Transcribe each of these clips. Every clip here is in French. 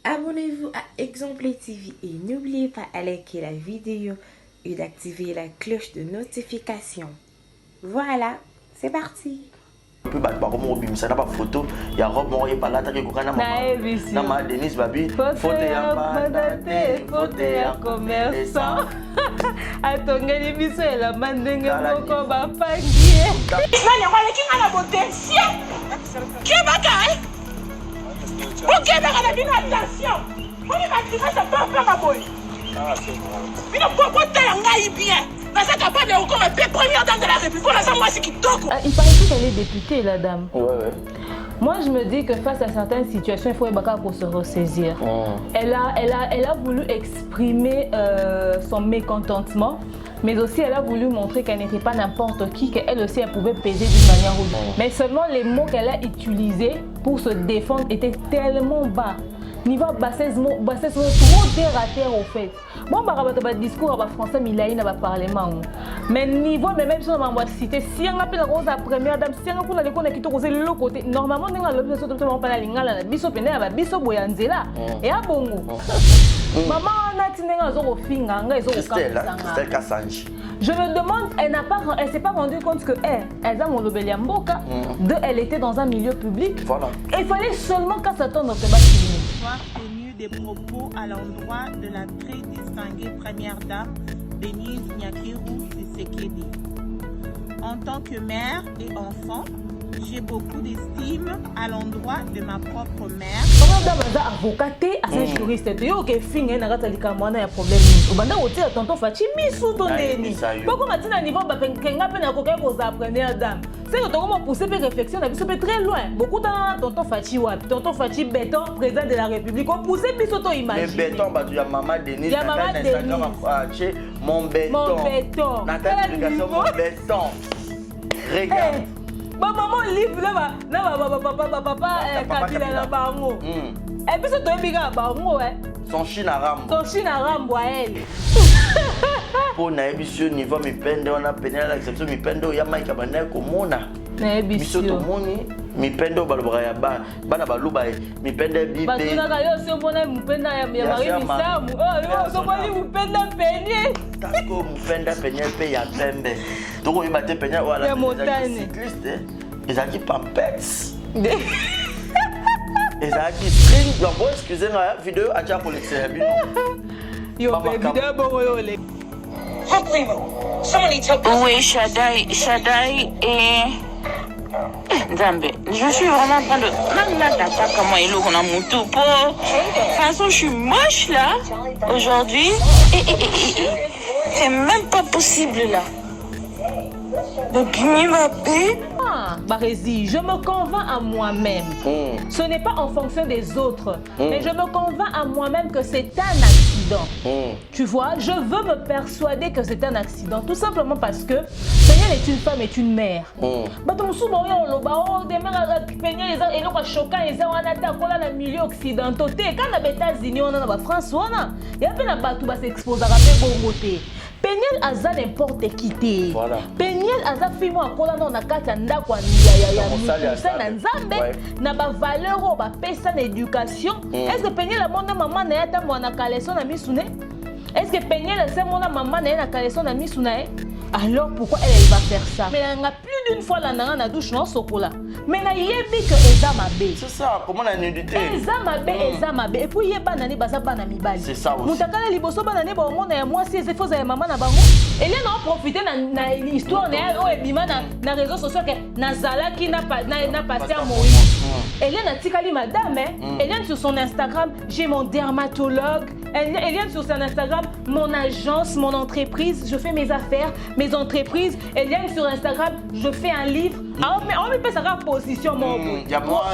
Abonnez-vous à Exemple TV et n'oubliez pas de liker la vidéo et d'activer la cloche de notification. Voilà, c'est parti. Puis bah comme on bim ça n'a pas photo il y a robe on est pas là t'as que quand na ma Denise babi photo ya mandate photo ya commerçant atongeli biso la mandenge moko ba pangie nani wala ki ngala potentiel ki baka OK baka na bino attention on est activé ça pas faire boy bino kokota ya ngai bien. Il paraît qu'elle est députée, la dame. Ouais. Moi, je me dis que face à certaines situations, il faut pour se ressaisir. Elle a voulu exprimer son mécontentement, mais aussi elle a voulu montrer qu'elle n'était pas n'importe qui, qu'elle aussi elle pouvait peser d'une manière ou d'une autre. Mais seulement les mots qu'elle a utilisés pour se défendre étaient tellement bas. Niveau bassesement trop terre à terre au fait. Moi, je vais discours à français, mais il y a parlement. Mais niveau, même si on va citer, si on appelle la première dame, si on a qui te le côté, normalement, on a l'objet de la lingala, biso pene, biso boyanzela, et à bongo. Maman, on a tenu à zéro finger, Christelle Kassanji. Je me demande, elle s'est pas rendue compte que elle a mon Lobeliamboka, elle était dans un milieu public. Voilà. Et il fallait seulement qu'elle s'attende dans ce bâtiment. Tenu des propos à l'endroit de la très distinguée première dame Denise Nyakeru Tshisekedi. En tant que mère et enfant, j'ai beaucoup d'estime à l'endroit de ma propre mère. Comment d'abord avocate à ces juristes tu yo que fin na kata likamwana ya problème ni obanda otia tonton Fachi misu tondeni pourquoi matina niveau ba kenga pe na koka ko za première dame c'est que comment pousser pe réflexion na biso pe très loin beaucoup dans tonton Fachi wa tonton Fachi béton président de la République on pousser biso to imaginer mais béton ba ya maman Denise ya maman Instagram acheter mon béton na ta publication mon béton regarde. Maman livre là papa Kabila na bango. Et puis c'est toi biga bango Son chine à rambo elle. Pour na émission niveau mi pende on a peine l'exception mi pende ya Mike abana ko mona. Na émission to moni mi pende balobra ya bana baluba mi pende bibe. Ba tuna ka yo se mona mi pende ya mari misamu. Oh so moni mi pende peñe. Tako mi pende peñe pe ya pembe. Toko yeba te peña wala. Cycliste. Ezaki Pampex. Ezaki string. Non, bon, excusez-moi, vidéo a déjà pour l'extérieur. Yo, vidéo bon yo le. Oui, Shaddai et Nzambe. Je suis vraiment en train de... Là, t'as comment il est dans mon tout pot. De toute façon, je suis moche là, aujourd'hui. C'est même pas possible là. Donc, Barési, je me convainc à moi-même. Ce n'est pas en fonction des autres, mais je me convainc à moi-même que c'est un accident. Tu vois, je veux me persuader que c'est un accident, tout simplement parce que Péniel est une femme, est une mère. Dans milieu occidentaux, quand les États-Unis, on a la France, il y a plein de s'exposer à Péniel aza n'importe qui. Voilà. Péniel aza fimo akola na kati ndako ya musa na nzambe na ba valeur o ba pesa na éducation. Est-ce que Péniel a mona maman na yata mwana kaleso na misune? Est-ce que Péniel a mona maman na kaleso na misuna? Alors pourquoi elle va faire ça? Mais elle a plus d'une fois la douche non sokola. Mais na yebi que eza mabe. C'est ça, comment la nudité? Eza mabe. Et puis yeba nani baza bana mibali. C'est ça aussi. Mutakala liboso bana ne ba mona ya moi si c'est faux ya maman na bango. Elle a profité na histoire na o ebima na réseaux sociaux que nazala qui n'a passé à Moïse. Elle a tikali madame elle est sur son Instagram, j'ai mon dermatologue. Elle est sur son Instagram, mon agence, mon entreprise, je fais mes affaires, mes entreprises. Elle est sur Instagram, je fais un livre. Ah, mais on me peut savoir position mon boy. Il y a moi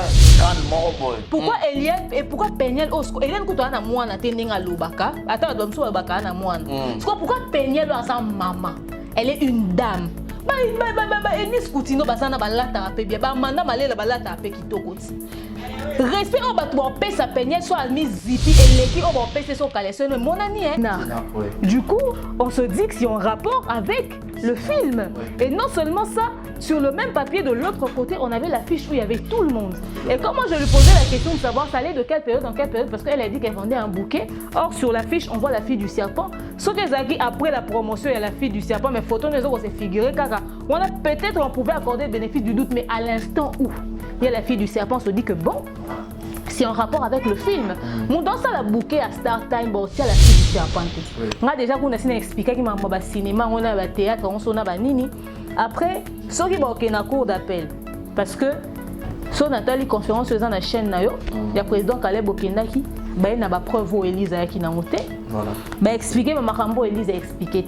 mon boy. Pourquoi Eliane et pourquoi Péniel Osco? Eliane kuto na mwana tendinga lubaka. Attends, donc so baka na mwana. Pourquoi Péniel a sa maman? Elle est une dame. Eni skutino basana balata pe bien. Ba manda malela balata pe kitoko. Respect au bateau en paix sa Péniel soit mis zipi et l'équipe au en paix c'est son calais. C'est mon ami hein. Du coup, on se dit que si on rapport avec le film. Et non seulement ça, sur le même papier de l'autre côté, on avait l'affiche où il y avait tout le monde. Et comment je lui posais la question de savoir ça allait de quelle période en quelle période, parce qu'elle a dit qu'elle vendait un bouquet. Or, sur l'affiche, on voit la fille du serpent. Sauf que Zaki, après la promotion, il y a la fille du serpent, mais photo, nous avons figuré, car on a peut-être, on pouvait accorder le bénéfice du doute, mais à l'instant où il y a la fille du serpent, on se dit que bon, c'est en rapport avec le film. Mon dans ça la bouquet à Star Time, bon, c'est la fille du serpent. On a déjà qu'on a expliqué qu'il m'a un cinéma, on a un théâtre, on a un nini. Après, ceux qui ont un cours d'appel, parce que sur Nathalie conférence dans la chaîne nayo, il y a président Caleb Okendaki, il y a preuve où Elise a qui n'a monté. Voilà. Expliquer Makambo Elise a expliqué.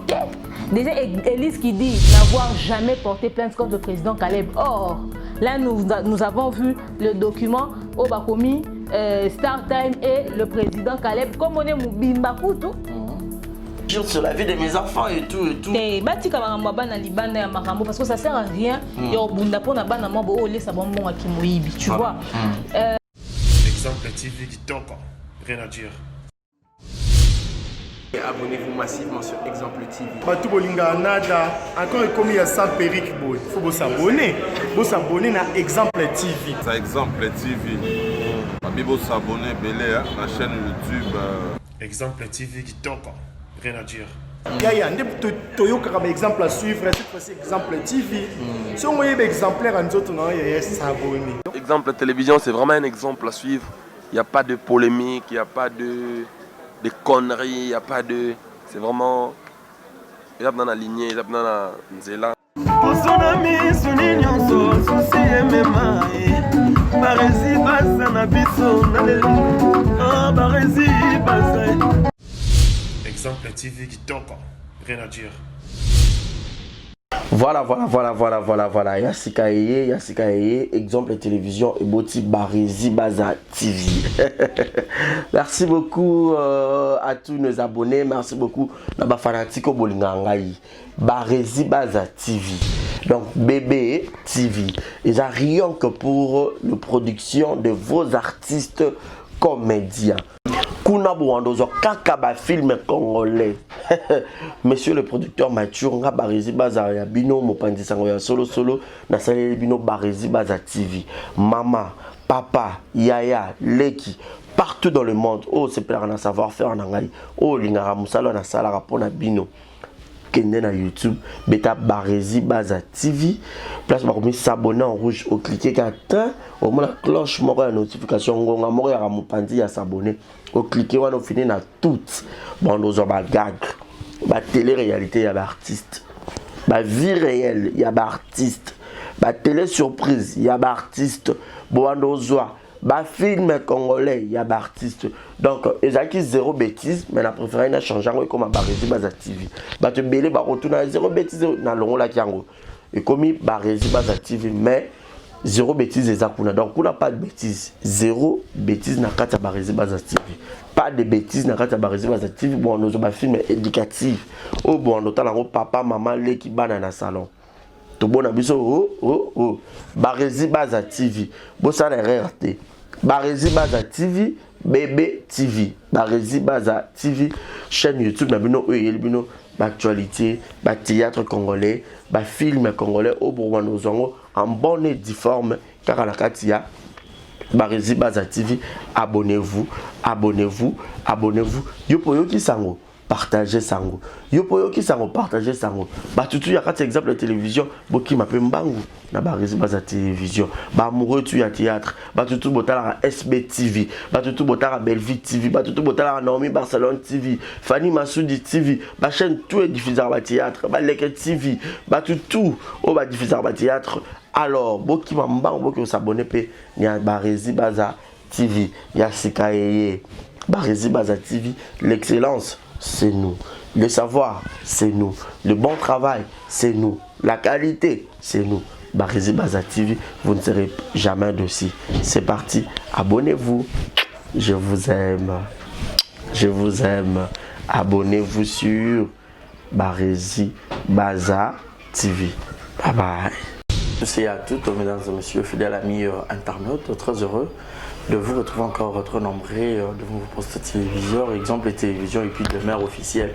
Déjà Elise qui dit n'avoir jamais porté plainte contre le président Caleb. Or, là nous avons vu le document au Bakomi, Star Time et le président Caleb, comme on est Moubimba Koutou. Sur la vie de mes enfants et tout et tout. Et bati kama mabana libanda ya makambo parce que ça sert à rien. Yo bunda pona bana mabo o lesa bonbon akimoyibi, tu vois. Exemple TV qui toque, rien à dire. Abonnez-vous massivement sur Exemple TV. Batou bolinga nada, encore comme il y a 100 périques, il faut vous s'abonner. Vous s'abonner à Exemple TV. Ça Exemple TV. Vous s'abonner belé à la chaîne YouTube. Exemple TV qui toque, rien à dire. Il y a un exemple à suivre, cette fois-ci Exemple TV. Si on voit des exemplaires, on va s'abonner. Exemple télévision, c'est vraiment un exemple à suivre. Il n'y a pas de polémique, il n'y a pas de conneries, il n'y a pas de... C'est vraiment... Il y a dans la lignée, il y a dans la nzela. Exemple TV qui toque, rien à dire. Voilà. Yassika Eye, exemple télévision et Boti Barési Baza TV. Merci beaucoup à tous nos abonnés. Merci beaucoup à ma fanatique Bolingangaï. Barési Baza TV. Donc Bébé TV. Ils ont rien que pour la production de vos artistes comédiens. Kuna Bouandozo Kakaba film congolais. Monsieur le producteur Mathieu nga Barési Baza ya bino mopandi sango ya solo na salé bino Barési Baza TV. Maman, papa, yaya, leki partout dans le monde. Oh c'est plaire na savoir-faire en angai. Oh lingara musalo na sala rapona bino. Kende na YouTube, beta Barési Baza TV. Place bakomi s'abonner en rouge au cliquer qu'atteint au moins la cloche moko ya notification ngonga moko ya mopandi ya s'abonner. Au cliquer on finit na toutes. Bon nous ba gag. Ba télé-réalité ya ba artiste. Ba vie réelle ya ba artiste. Ba télé surprise ya ba artiste. Bon nous ba film congolais ya ba artiste. Donc ezaki zéro bêtise mais la préféré na changer comme Barési Baza TV. Ba te belé ba retourner zéro bêtise na longo la kiango. Et comme Barési Baza TV mais zéro bêtise ezakuna. Donc on n'a pas de bêtise. Zéro bêtise na kata Barési Baza TV. Pas de bêtises na kata Barési Baza TV. Bon nous ba film éducatif. Oh bon on tala papa maman les qui bana na salon. Tout bon abiso Barési Baza TV. Bon ça la RT. Barési Baza TV, Bébé TV, Barési Baza TV, chaîne YouTube, bino actualité, théâtre congolais, film congolais au Bourgogne en bonne et difforme car à la Katia. Barési Baza TV, abonnez-vous. Yopo qui sango. Partagez sango. Yopo qui sango partagez sango. Tutu ya kati exemple la télévision, boki mape mbangu na Barési Baza télévision. Amoureux tu ya théâtre. Tutu botala SB TV. Tutu botala Belleville TV. Tutu botala Naomi Barcelone TV. Fanny Massoudi TV. Chaîne tout est diffusé à théâtre. Leke TV. Tutu au diffusé à théâtre. Alors boki mbangu boki s'abonner pe ya Barési Baza TV. Ya Sikaye. Barési Baza TV, l'excellence c'est nous. Le savoir, c'est nous. Le bon travail, c'est nous. La qualité, c'est nous. Barési Baza TV, vous ne serez jamais dessus. C'est parti. Abonnez-vous. Je vous aime. Abonnez-vous sur Barési Baza TV. Bye bye. Merci à toutes, mesdames et messieurs, fidèles amis internautes. Très heureux de vous retrouver encore votre nombreux de vos postes téléviseurs, exemple télévision et puis demeure officielle,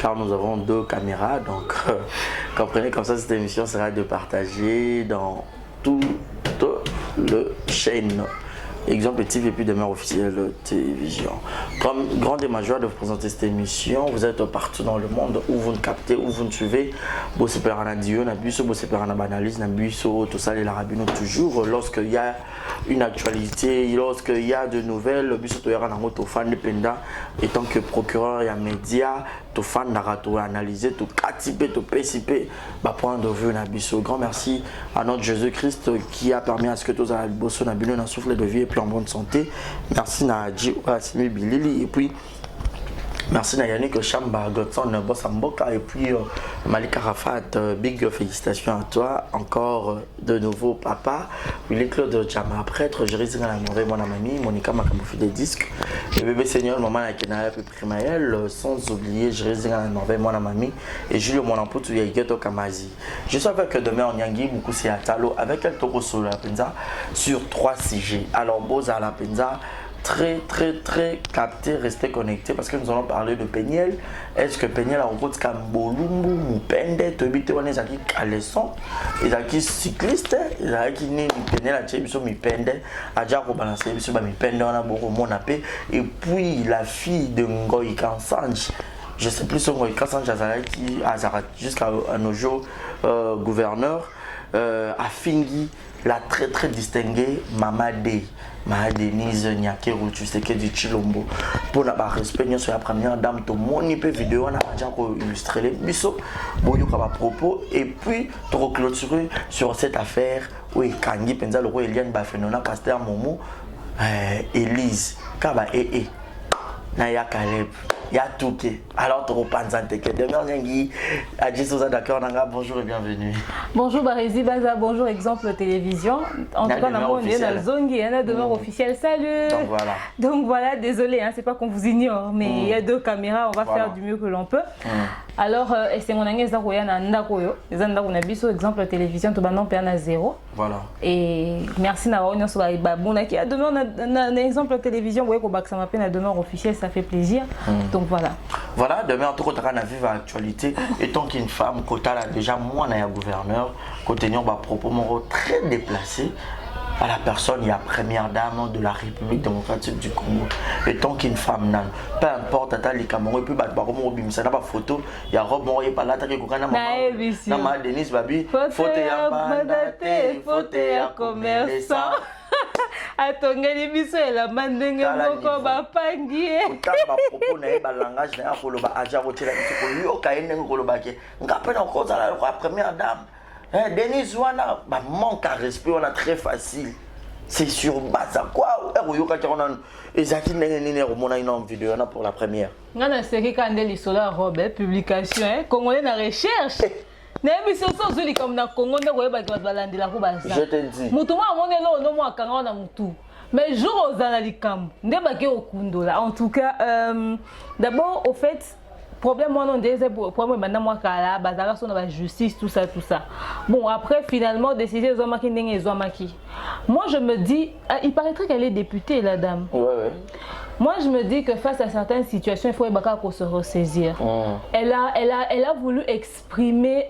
car nous avons 2 caméras, donc comprenez comme ça cette émission sera de partager dans toute le chaîne. Exemple TV et puis demeure officielle télévision. Comme grande et majeure de vous présenter cette émission, vous êtes partout dans le monde où vous nous captez, où vous nous suivez. Vous êtes en radio, vous êtes en analyse, tout ça, les larabino toujours. Lorsqu'il y a une actualité, lorsqu'il y a de nouvelles, le but est en fan de Penda, et tant que procureur et média, tout fan narrato analyser, tout catipé, tout PCP, point de vue nabiso. Grand merci à notre Jésus-Christ qui a permis à ce que tous les bosso nabino na souffle de vie et puis en bonne santé. Merci à Dji Asimi Bilili et puis merci à Yannick Chamba Godson Bossamboka et puis Malika Rafat, big félicitations à toi. Encore de nouveau papa. Willy Claude Djama, prêtre, Jérémy Lamoré, mon amie, Monica Makamofi des disques. Le bébé Seigneur, maman Akenaya Primaël, sans oublier Jérémy Lamoré, mon amie, et Julio Monamputu Yageto Kamazi. Je suis avec demain en Yangi, Moukousi Atalo, avec El Toko sur la Penza sur 3 sujets. Alors, Boza à la Penza. Très capté, restez connectés parce que nous allons parler de Péniel. Est-ce que Péniel a rencontré Kambolumbu, Mupende, Tobite, on est qui Caleçon, ils qui cycliste, ils qui né Péniel a tué Mupende, a déjà rebalancé Mupende, on a beaucoup mon appel. Et puis la fille de Ngoï Kansanj, je sais plus son Ngoï Kansanj, qui jusqu'à nos jours gouverneur, a fini la très distinguée Mamade. Ma Denise Nyakeru, tu sais que du Chilombo. Pour la respect, nous sommes la première dame, tout le monde peut vidéo, on a déjà illustré les bisous, à propos, et puis tu clôturer sur cette affaire. Oui, Kangi, Penza, le roi Eliane Bafenona, Pasteur Momo, Élise, Kaba et Naya Kaleb. Il y a tout qui. Alors, tu reprends d'accord, bonjour et bienvenue. Bonjour Barézi Baza, bonjour Exemple Télévision. En tout cas, on est dans Zongi, on a demeure officielle. Salut. Donc voilà, désolé, hein, c'est pas qu'on vous ignore, mais il y a 2 caméras, on va faire du mieux que l'on peut. Alors, c'est mon ami Zakoya Nandakoyo, les Andako Nabiso, Exemple Télévision, tout maintenant à 0. Voilà. Et merci Naonia sur la Babouna qui a demeure un Exemple Télévision, vous voyez qu'on ça m'appelle la demeure officielle, ça fait plaisir. Donc voilà. Voilà, demain en tout cas, on a vu l'actualité. Et tant qu'une femme, quand elle a déjà moi, on a un gouverneur, quand on a un propos très déplacé à la personne, il y a première dame de la République démocratique du Congo. Et tant qu'une femme, peu importe, elle a Cameroun, et puis il y a photo, il y a robe, il y a pas là, il y a Denise Babi, faute à mandaté, faute à commerçant. Atongeli biso la mandenge moko bapangi kaba propos na ba langage na koloba aja rotela biso ko yo kaende koloba ke ngapena ko za la première dame Denise wana ba manque à respect on a très facile c'est sur base quoi yo ka tona ezaki ndenge nini remona une vidéo na pour la première ngana seki kandeli sola robe publication congolais na recherche. Je te dis. Mais jour aux analykam, en tout cas, d'abord au fait, problème moi non des problème maintenant moi kala bazara sur la justice tout ça. Bon après finalement décider zomaki ndenge zomaki. Moi je me dis il paraîtrait qu'elle est députée la dame. Ouais. Moi je me dis que face à certaines situations il faut qu'on se ressaisir. Elle a voulu exprimer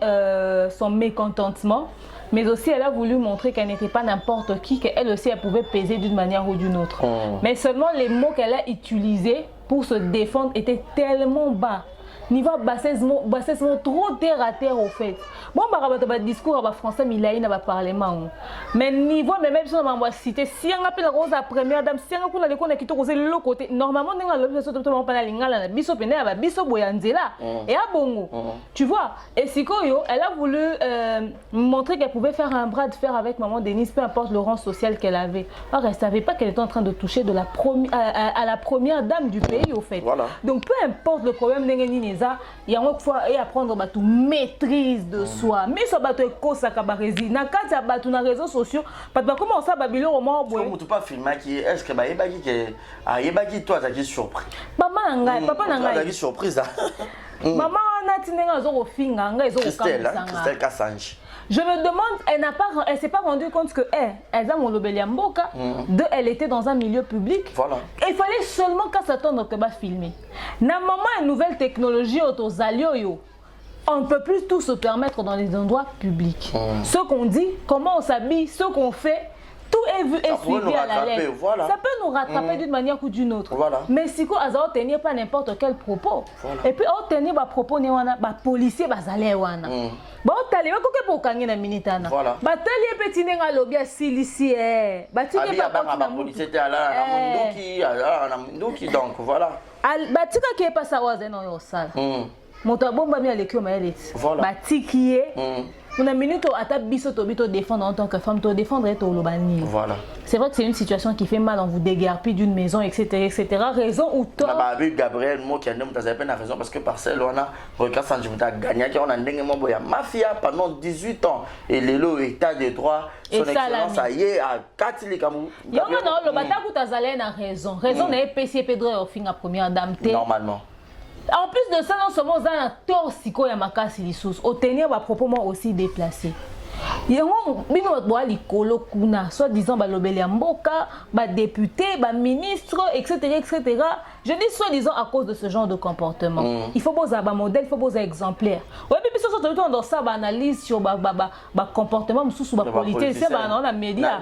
son mécontentement. Mais aussi, elle a voulu montrer qu'elle n'était pas n'importe qui, qu'elle aussi, elle pouvait peser d'une manière ou d'une autre. Mais seulement les mots qu'elle a utilisés pour se défendre étaient tellement bas. Niveau bassesement trop terre à terre au fait. Bon, bah discours à français, mais il a un parlement. Mais niveau, mais même si on va citer, si on appelle la rose la première dame, si on a les qu'on a quitté le côté, normalement, on a l'objet de tout pas la lingala, biso pena, biso boyanzela, et à bongo. Tu vois, et Sikoyo, elle a voulu montrer qu'elle pouvait faire un bras de fer avec maman Denise, peu importe le rang social qu'elle avait. Or, elle ne savait pas qu'elle était en train de toucher de la à la première dame du pays, au fait. Voilà. Donc, peu importe le problème, il y a une fois et apprendre à maîtrise de soi. Mais ça va être quoi ça kabarezi. Na quand ça va na réseaux sociaux, parce que comment ça babilo au moins boy. Comment tu pas filmer qui est-ce que bah yebaki que yebaki toi ça qui surpris. Papa nanga surprise là. Maman Christelle Kassange. Je me demande, elle s'est pas rendue compte que elle a mon Lobeliamboka, elle était dans un milieu public. Voilà. Et il fallait seulement qu'elle s'attende que va filmer. Na maman une nouvelle technologie autosalio. On ne peut plus tout se permettre dans les endroits publics. Ce qu'on dit, comment on s'habille, ce qu'on fait, tout est vu et suivi à la lettre. Voilà. Ça peut nous rattraper d'une manière ou d'une autre. Voilà. Mais si on ne tenir pas n'importe quel propos. Voilà. Et puis on tenir des propos, les policiers bazalé wana. Bon, t'allez pas pour gagner na minitana. Voilà. Batali petit nenga lobia silici batiki pas ba policier te ala na munduki donc voilà. Batika qui est pas ça waze non yo sala. Moto bomba mi aleki o maeleti. Batiki on a minute à biso to bito défendre en tant que femme, to défendre et to lobani. Voilà. C'est vrai que c'est une situation qui fait mal, on vous déguerpit d'une maison, etc., etc. Raison ou tort. Gabriel, moi qui a raison parce que Barcelone, regarde ça, je me gagné, on a une mafia pendant 18 ans. Et le état des droits, son excellence, ça y est, à 4 Likamou. Non, le bataille Tazalène a raison. Raison n'est PC Pedro au fin à première dame. Normalement. En plus de ça, nous sommes dans un toxico et makasi lissus. Au tenir à propos aussi déplacé. Soit disant Lobeliamboka, député, ministre, etc., etc. Je dis soi-disant à cause de ce genre de comportement. Il faut poser un modèle, il faut poser un exemplaire. Oui, puis surtout dans ça, analyse sur le comportement sous la politique, c'est dans les médias.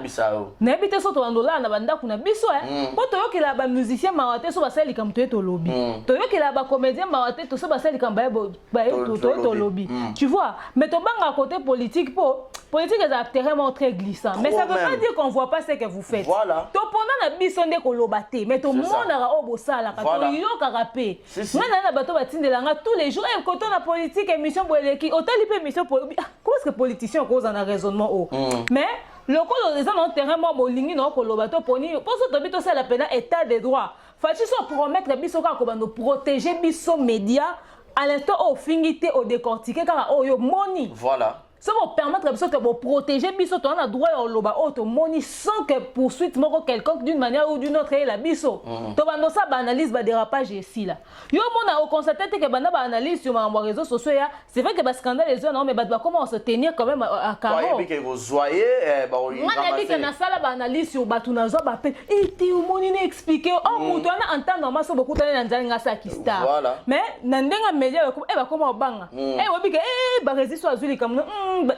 N'habitez surtout en dollar, on a banda kuna biso. Quand tu as que les musiciens maraté sur la scène comme tu es au lobby. Tu as que les comédiens maraté sur la scène comme tu es au lobby. Tu vois, mais tu as à côté politique pour politique est absolument très glissant. Mais ça ne veut pas dire qu'on ne voit pas ce que vous faites. Voilà. Tu pendant la bison de kolobate, mais tout le monde a au bossala, quand on y a rapé. Moi, on a bateau batin de l'anga tous les jours. Et quand on a politique, émission pour les qui, autant les émissions pour comment est-ce que politiciens causent un raisonnement haut. Mais le coup de gens ont terrain moi bolingi non kolobato poni. Pour ce que tu as la peine état des droits. Faut-il soit promettre biso quand nous protéger biso médias à l'instant au fingité au décortiquer car au yo money. Voilà. Ça va permettre de protéger biso to na droit au loba auto moni sans que poursuite moko quelconque d'une manière ou d'une autre la biso to bando ça analyse ba dérapage ici là yo mona au constater que banda ba analyse sur les réseaux sociaux c'est vrai que ba scandale les non mais ba comment se tenir quand même à carreau ouais que vous voyez ba on a dit que na sala ba analyse sur batu na zo ba pe et ti moni na expliquer oh mutu na entendre ma so beaucoup tane na nzanga sa kista mais na ndenga média ba comment banga obi que ba résister azuli comme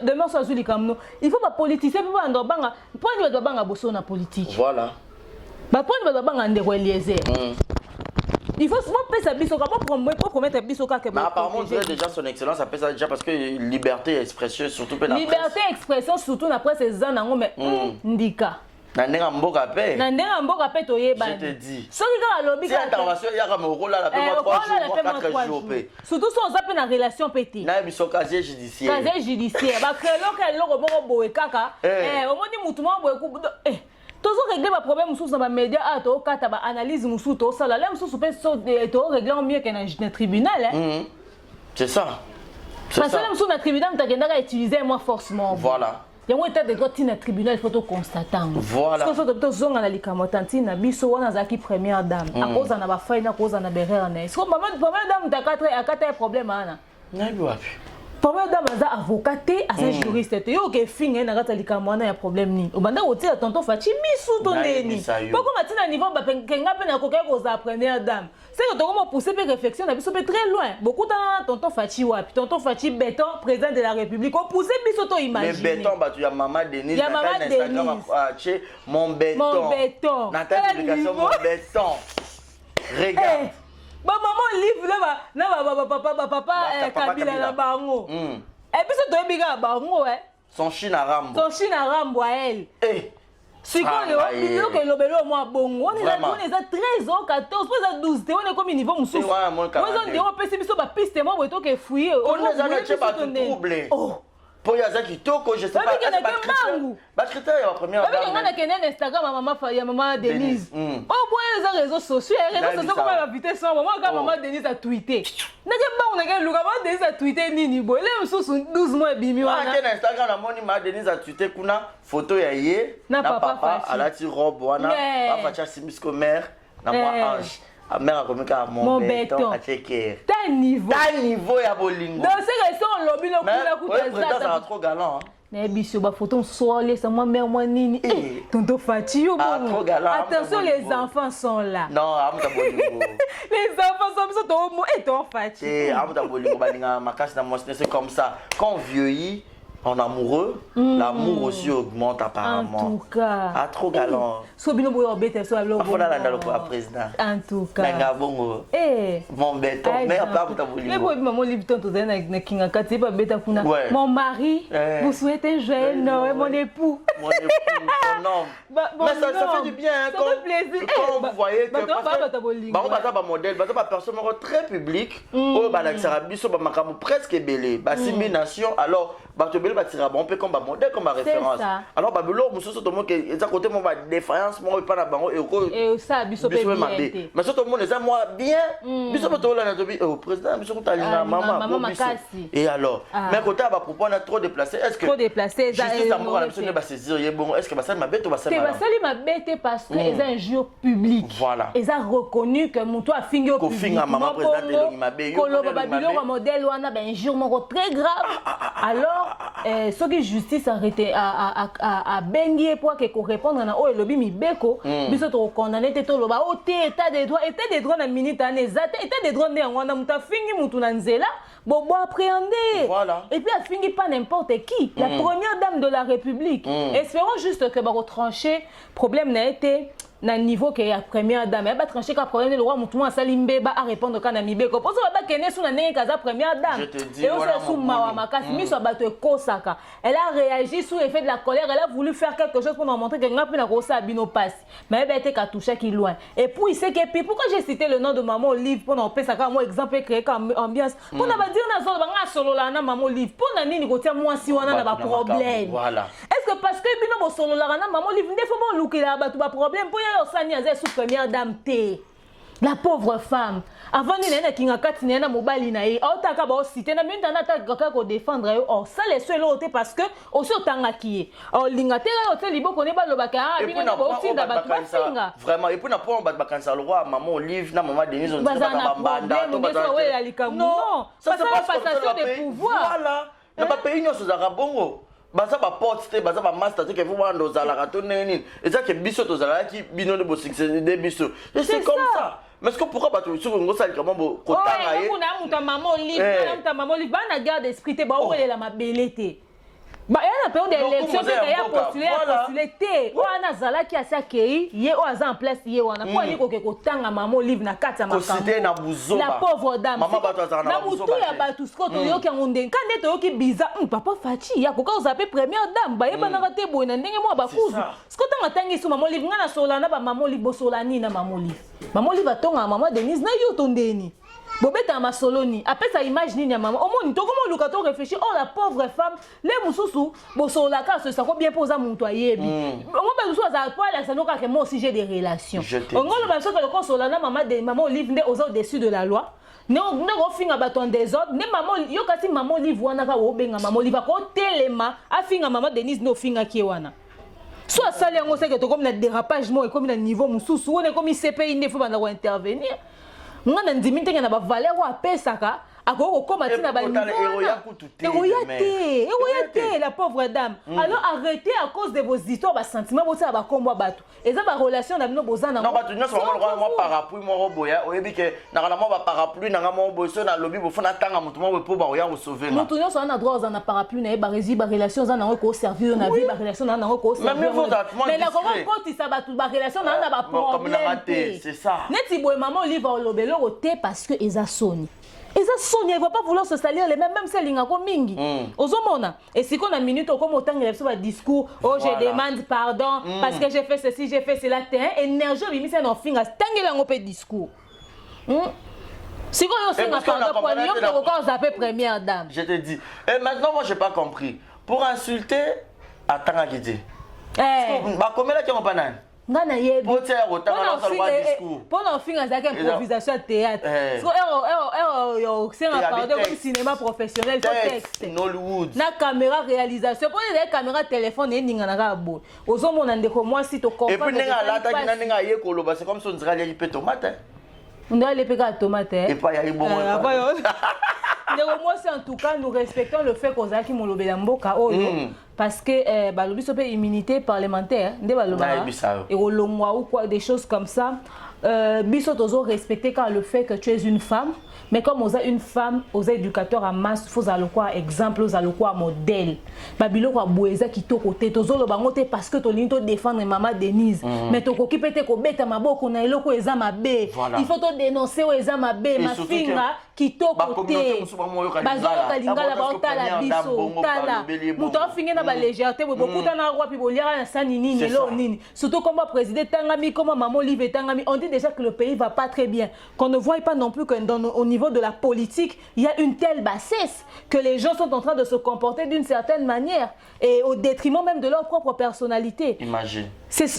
demain soit Zuli comme nous. Il faut pas politiser pour pas ndobanga. Point de banga bosso na politique. Voilà. Ba point de banga ndeko Eliezer. Il faut souvent payer sa bisoka pour promettre bisoka que. Mais apparemment déjà son excellence appelle ça déjà parce que liberté d'expression surtout pe na presse. Liberté d'expression surtout na presse za nango mais ndika. Nandenga mboka pe. Nandenga mboka pe toyeba. Je te dis. Soki ka lobi ka intervention ya ka moko la pe 3 jours 4 jours pe. Surtout so za pe na relation pété. Na biso casier judiciaire. Casier judiciaire ba krelo ka loko boko boye kaka. Omoni mutu mo boye ku toujours régler ma problème sous dans les médias à to kata ba analyse musu to ça là musu pe so to régler mieux que dans tribunal c'est ça. Parce que musu na tribunal tu as utiliser moi forcément. Voilà. Il y a un état de droit dans le tribunal, il faut tout constater. Voilà. Parce que tu as zonga na likamotanti na biso wana zaki première dame. À cause na ba faille na cause na berère na. Est-ce que première dame ta quatre problème ana. Na biwapi. Première dame aza avocate, aza juriste. Tu yo ke finga na kata likamwana ya problème ni. Obanda oti ya tonton Fachi misu to neni. Pourquoi matina niveau ba kenga pe na koka ko za première dame. C'est que tu as poussé une réflexion, on peut très loin. Beaucoup de tonton Fachi wapi, tonton Fachi béton, président de la République. On poussé biso imaginer. Mais béton, bah tu as maman Denise. Il y a maman Denise. Mon béton. Mon béton. Dans ta publication, mon béton. Regarde. Bah maman livre là, papa Kabila na bango. Et puis c'est toi biga bango Son chine à Rambo. Son chine à Rambo à elle. Si quand le lobelo moi bongo, on est à 13 ans, 14, puis à 12, on est comme niveau musu. Moi on dit on peut se biso ba piste moi boto ke fouiller. On les a laissé pas troublé. Pour yaza qui toko, je sais pas. Bah critère la première. Avec on a qu'un Instagram maman Denise. Oh boy les réseaux sociaux, comment la vitesse sans maman quand maman Denise a tweeté. N'est pas on a qu'un maman Denise a tweeté nini boy. Les musu 12 mois bimi wana. Ah Instagram la moni maman Denise a tweeté kuna photo ya ye na papa à la ti robe wana, papa cha simisco mère na moi ange. Mère a commis mon béton à checker. T'as niveau. T'as niveau ya bolingo. Dans ces raisons, on lobby le coup de président, ça va trop galant. Mais bicho, bah photo soit les ça moi mère moi nini. Tonton Fati bon. Trop galant. Attention, les enfants sont là. Non, amuta bolingo. Les enfants sont ton et ton Fati. Amuta bolingo balinga makasi na moi c'est comme ça. Quand on vieillit en amoureux, l'amour aussi augmente apparemment. En tout cas. Ah, trop galant. Sobino boyo bête so alo. Afona la ndalo kwa président. En tout cas. Nanga bongo. Mon béton, mais pas pour ta bolingo. Mais boy maman Lipton to na kinga kati pas bête kuna. Mon mari, vous souhaitez un joyeux Noël, mon époux. Mon époux, son homme. Mais ça fait du bien ça fait plaisir. Quand vous voyez que on va modèle, ba personne très public, oh ba la serabiso ba makamo presque belé, ba simulation alors ba to belé ba tira bon peu comme ba modèle comme référence. Alors ba belo mususu to mo que ça côté mon ba défaillance mo pas na bango et ça biso pe bien. Mais ça tout le monde les moi bien. Biso to la na to bi au président biso ta linga maman makasi. Et alors mais côté ba propos on a trop déplacé. Est-ce que trop déplacé ça amour la personne ba saisir bon est-ce que ba ça ma bête ou ba ça ma sali ma bête parce que ils ont un jour public. Voilà. Ils ont reconnu que mon toi fingi au public. Finga maman président de Mabe. Kolo babilo modèle wana ben jour mon très grave. Alors ce qui justice arrêté à bengi pour que répondre na o elobi mibeko biso to condamner te to loba o te état des droits na minute anezate état des droits ndé ngwana muta fingi mutu na nzela bon appréhender. Voilà. Et puis elle finit pas n'importe qui, la première dame de la République. Espérons juste que va retrancher problème n'a été na niveau que la première dame elle va trancher ka problème le roi mutu a salimbe ba à répondre kana mibeko parce que ba kene sous na nene kaza première dame. Je te dis et on se sous mawa makasi mi so ba to kosaka. Elle a réagi sous effet de la colère, elle a voulu faire quelque chose pour nous montrer que ngapi na kosa bino passe. Mais elle était ka toucher qui loin. Et puis c'est que puis pourquoi j'ai cité le nom de maman Olive pour nous penser ça comme exemple créer comme ambiance. Pour na ba dire na zolo ba nga solo la na maman Olive. Pour na nini ko tia moi si wana na ba problème. Voilà. Est-ce que parce que bino bo solo la na maman Olive ndefo bon lukila ba to ba problème pour Sani a sous première dame T. La pauvre femme. Avant ni nena kinga kati nena mobali na ye. Otaka ba cité na minta na ta kaka ko défendre yo. Oh ça les seuls oté parce que aussi otanga ki. Oh linga te la oté libo ko ne ba lobaka ah bino ba otinda ba singa. Vraiment et puis na pour ba bakansa le roi maman Olive na maman Denise on dit ba banda to ba non. Ça c'est pas passation de pouvoir. Voilà. Na ba pays nyonso za bongo. Baza ba porte te baza ba master te ke vous wando za la rato neni et ça que biso to za la ki bino de bo succès de biso c'est comme ça mais est-ce que pourquoi ba to sur ngo sali comment bo kotanga ye kuna muta maman Olive bana garde esprit te ba olela mabelete ba yana période d'élection te ya postuler te wana zala ki asa kei ye o aza en place ye wana ko ni ko ke kotanga maman Olive na kati ya makambo la pauvre dame maman ba to za na mutu ya batu skoto yo ki ngonde kande to yo ki biza papa Fati ya ko ka ozape première dame ba ye bana ka te boye na ndenge mo ba kuzu skoto ngatangi su maman Olive ngana sola na ba maman Olive bosolani na maman Olive atonga maman Denise na yo tondeni Bobeta ma soloni après ça image ni ya maman au moins to comment le kato réfléchir oh la pauvre femme les mususu bo sola ka se ça ko bien poser mon toyebi on ba mususu za toi là ça no ka que moi aussi j'ai des relations on ngolo ba so que le consola na maman Olive ndé aux au-dessus de la loi non ko finga baton des autres ne maman yo kasi maman Olive wana ka obenga maman Olive ko telema a finga maman Denise no finga ki wana soit ça les ngo c'est que to comme na dérapage moi comme na niveau mususu on est comme CPI ne faut pas intervenir. Moi, je dis que na ba valeur wa pesaka akoko koma tina ba la pauvre dame. Alors arrêtez à cause de vos histoires ba sentiments bosa ba kombo batu. Eza ba relation na bino bozana. Non batu nyonso ba mo parapluie mo roboya oyebi ke na kana mo ba parapluie na mo boso na lobby bo fona tanga mutu mo po ba oya mo sauver na. Mutu nyonso na droit na parapluie na ba rési ba relation za na ko servir na vie ba relation na ko servir. Mais la comment quand ça ba tout ba relation na ba problème. C'est ça. Neti boy maman Olive olobelo oté parce que eza soni. Et ça sonne, il ne va pas vouloir se salir les mêmes si elle a mingi. Ozomona. Et si qu'on a une minute comme autant il y a un discours, oh je demande pardon parce que j'ai fait ceci, j'ai fait cela, t'es énergie, il c'est un finger, tant qu'il a un discours. Si on a un pardon pour lui, on a première dame. Je te dis. Et maintenant moi j'ai pas compris. Pour insulter, attends à qui dit. Bah comment là tu en banane? Ngana yebi pendant fin azaka improvisation théâtre c'est un pardon comme cinéma professionnel texte Hollywood na caméra réalisation pour les caméras téléphone et ninga na ka bo ozomona ndeko moi si to comprendre et puis ninga lata kina ninga ye koloba c'est comme si on dirait les tomate On doit aller péter la tomate. Et pas y aller bon. Moi, c'est en tout cas, nous respectons le fait qu'on a qui m'ont lobé l'amboka. Parce que l'objet c'est immunité parlementaire. Et au long ou quoi, des choses comme ça. Biso tozo respecter quand le fait que tu es une femme. Mais comme on a une femme, on a éducateur à masse, faut aller quoi exemple, faut aller quoi modèle. Babilo quoi boeza qui to côté, tozo le bangote parce que to linto défendre maman Denise. Mais to ko kipete ko beta maboko na eloko eza mabe. Il faut to dénoncer o eza mabe, ma finga qui to côté. Bazo kalingala ba otala biso, tala. Muto finga na ba légèreté, beaucoup na roi pi bolia na sani nini lo nini. Surtout comme président Tangami, comme maman Olive Tangami, on dit déjà que le pays va pas très bien. Qu'on ne voit pas non plus que au niveau de la politique, il y a une telle bassesse que les gens sont en train de se comporter d'une certaine manière et au détriment même de leur propre personnalité. Imagine.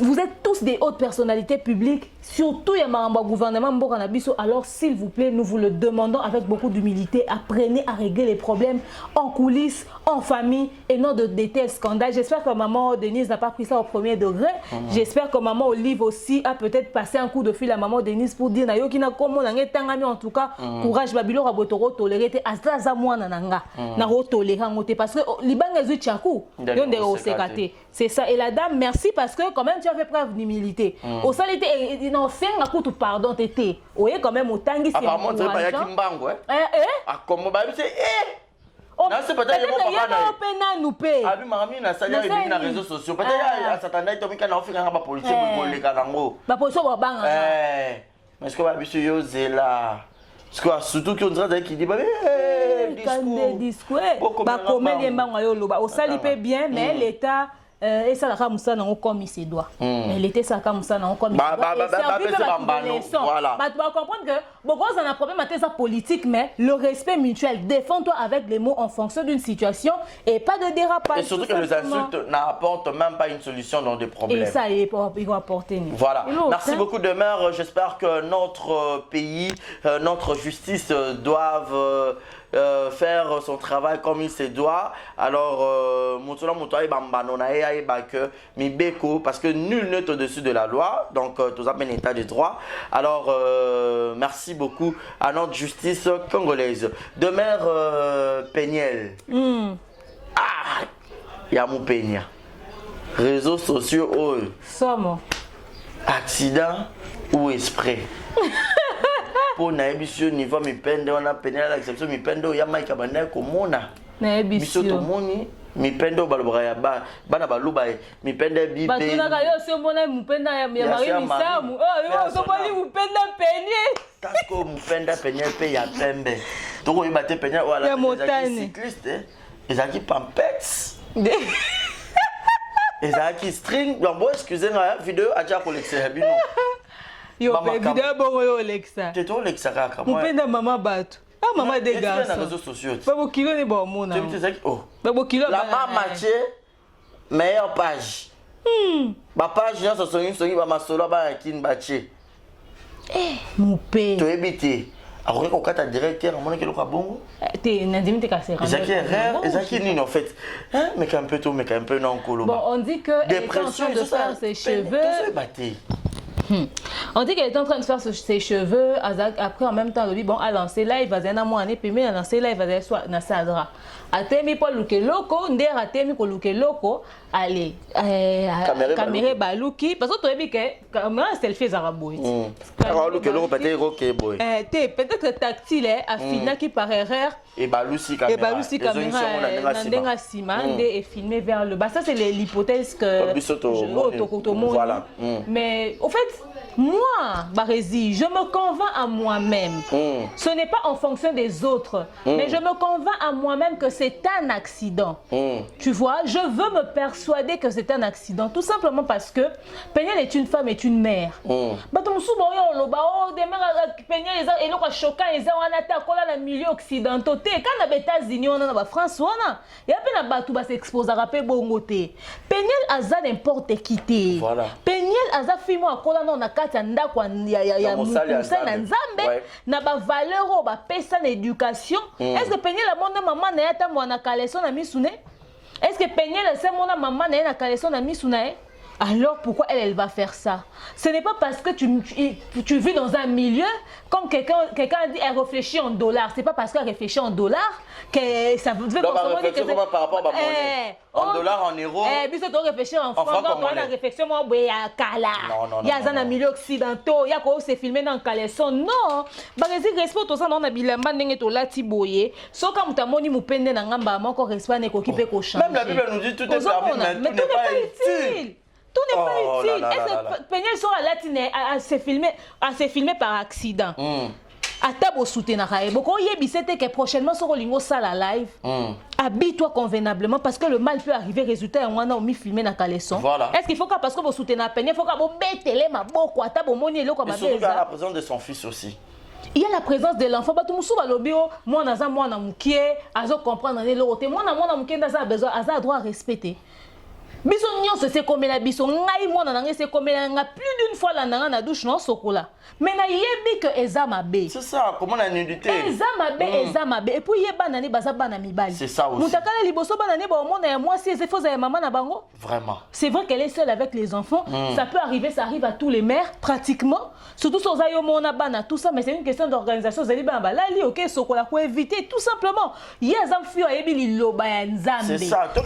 Vous êtes tous des hautes personnalités publiques, surtout il y a un gouvernement Mbokanabiso. Alors s'il vous plaît, nous vous le demandons avec beaucoup d'humilité, apprenez à régler les problèmes en coulisses, en famille et non de tels scandales. J'espère que maman Denise n'a pas pris ça au premier degré. J'espère que maman Olive aussi a peut-être passé un coup de fil à maman Denise pour dire en tout cas, courage Babilo Rabotoro toléré azaza mwana nanga na tolérer parce que libanga zu tchakou yonde au sekate. C'est ça. Et la dame, merci parce que quand même tu as fait preuve d'humilité. Au salité non c'est un coup de pardon tété. Oye quand même au tangi c'est apparemment tu pas ya kimbango ah comment ba c'est non, c'est peut-être que y a un pénal nous paye. Ah oui, mamie na salia et na réseaux sociaux. Peut-être à Satanay to mika na ofika na police pour les kanango. Ba police ba banga. Mais est-ce que ba biso yo zela parce que surtout qu'on dirait qu'il dit bah discours bah comme les mbanga yo loba au salipe bien mais l'état et ça la Moussa n'a comme il se doit. Elle était ça comme ça n'a comme il se doit. Voilà. Tu vas comprendre que beaucoup on a un problème avec ça politique mais le respect mutuel. Défends-toi avec les mots en fonction d'une situation et pas de dérapage. Et surtout que les insultes n'apportent même pas une solution dans des problèmes. Et ça ils vont apporter. Voilà. Merci beaucoup Demeure. J'espère que notre pays, notre justice doivent faire son travail comme il se doit. Alors, parce que nul n'est au-dessus de la loi. Donc, tout ça, un état de droit. Alors, merci beaucoup à notre justice congolaise. Demeure Péniel. Ah, il y a mon Pénia. Réseaux sociaux, oh. Somme. Accident ou esprit. Pour naebisio niveau mi pende on a peine à l'exception mi pende ya maika bana ko mona naebisio to moni mi pende balobra ya bana baluba mi pende bibe batuna ka yo so mona mi pende ya mari mi samu yo so bali mi pende penye tasko mi pende penye pe ya pembe to ko ibate penye wala les cyclistes ezaki pampex ezaki string bon excusez-moi vidéo acha collecter bino yo vidéo bongo yo Alexa. Tu to Alexa kaka. Mupenda mama batu. Ah maman des gars. Tu es dans les réseaux sociaux. Babo kilo ne bon mona. Tu me dis oh. Babo kilo la maman meilleure page. Ma page là ça songi ba masolo ba kin bache. Mupé. Tu habité. Alors qu'on kata directeur mon que le bongo. T'es n'indemne te casser. Ezaki nini en fait. Hein mais un peu tout mais un peu non colo. Bon on dit que dépression de faire ses cheveux. On dit qu'elle est en train de faire ses cheveux. Après, en même temps, bon, à lancer live, à un mois, puis à lancer live, à soit dans Sadra. À temi pour luke loco, ndé à temi pour luke loco. Allez, caméra baluki. Parce que tu as dit que caméra selfie araboui. Alors luke loco peut-être ok boy. Peut-être tactile, affina qui par erreur. Et balusi caméra. Et balusi caméra. Nandenga sima, ndé est filmé vers le bas. Ça c'est l'hypothèse que. Voilà. Mais au fait. Moi, Barési, je me convainc à moi-même. Ce n'est pas en fonction des autres, mais je me convainc à moi-même que c'est un accident. Tu vois, je veux me persuader que c'est un accident, tout simplement parce que Péniel est une femme, est une mère. Milieu occidentaux, quand les États-Unis, on a la France, on a s'expose à Péniel a n'importe qui. Péniel a fait moi na kati ndako ya mukusa na nzambe na ba valeur ba pesa na éducation. Est-ce que Péniel la mona maman na yata mwana kaleso na misune? Est-ce que Péniel c'est mona maman na na kaleso na misune? Alors pourquoi elle va faire ça? Ce n'est pas parce que tu vis dans un milieu, comme quelqu'un dit, elle réfléchit en dollars. C'est pas parce qu'elle réfléchit en dollars que ça veut dire que par rapport à ma monnaie. En dollars, en euros. Puis tu dois réfléchir en francs, donc tu as une réflexion, il y a Kala. Il y a un milieu occidentaux, il y a quoi c'est filmé dans Caleçon. Non, Barézi respect tout ça dans la bilamba n'engé to la tiboye. So comme tu as moni mupende na ngamba, mon corps respect n'est qu'occupé qu'au champ. Même la Bible nous dit tout est permis, mais tout n'est pas utile. Tout n'est pas utile. Est-ce que Péniel sera latine à se filmer par accident? À table au soutien, beaucoup y que prochainement sur Olingo Sala live. Habille-toi convenablement parce que le mal peut arriver. Résultat, on a mis filmé dans Caleçon. Voilà. Est-ce qu'il faut que parce que vous soutenez la peine, il faut que vous mettez ma beaucoup à table au moni et comme surtout qu'il y a la présence de son fils aussi. Il y a la présence de l'enfant. Tout le monde moi naza moi na mukie, azo comprendre les l'autre. Moi na mukie naza besoin, aza droit à respecter. Biso nyonso c'est comme la biso ngai mona nanga c'est comme la nga plus d'une fois la nanga na douche non sokola. Mais na yebi que eza mabe. C'est ça, comment la nudité. Eza mabe et puis yeba nani baza bana mibali. C'est ça aussi. Mutakala liboso bana ne ba mona ya moi si c'est faux ya maman na bango. Vraiment. C'est vrai qu'elle est seule avec les enfants, ça peut arriver, ça arrive à tous les mères pratiquement. Surtout sur zayo mona bana tout ça mais c'est une question d'organisation zali bana la li OK sokola pour éviter tout simplement. Yeza mfio yebi liloba ya nzambe. C'est ça. Toi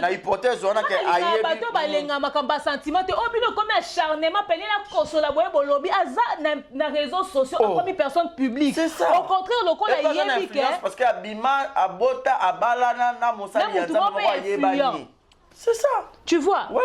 na hypothèse on a que ayebi bato balenga makamba sentiment te obino comme acharnement peine la kosola boye bolobi aza na réseaux sociaux comme personne publique. C'est ça. Au contraire le ko la yebi que parce que abima abota abalana na mosali ya nzambe ko yebani. C'est ça. Tu vois? Ouais.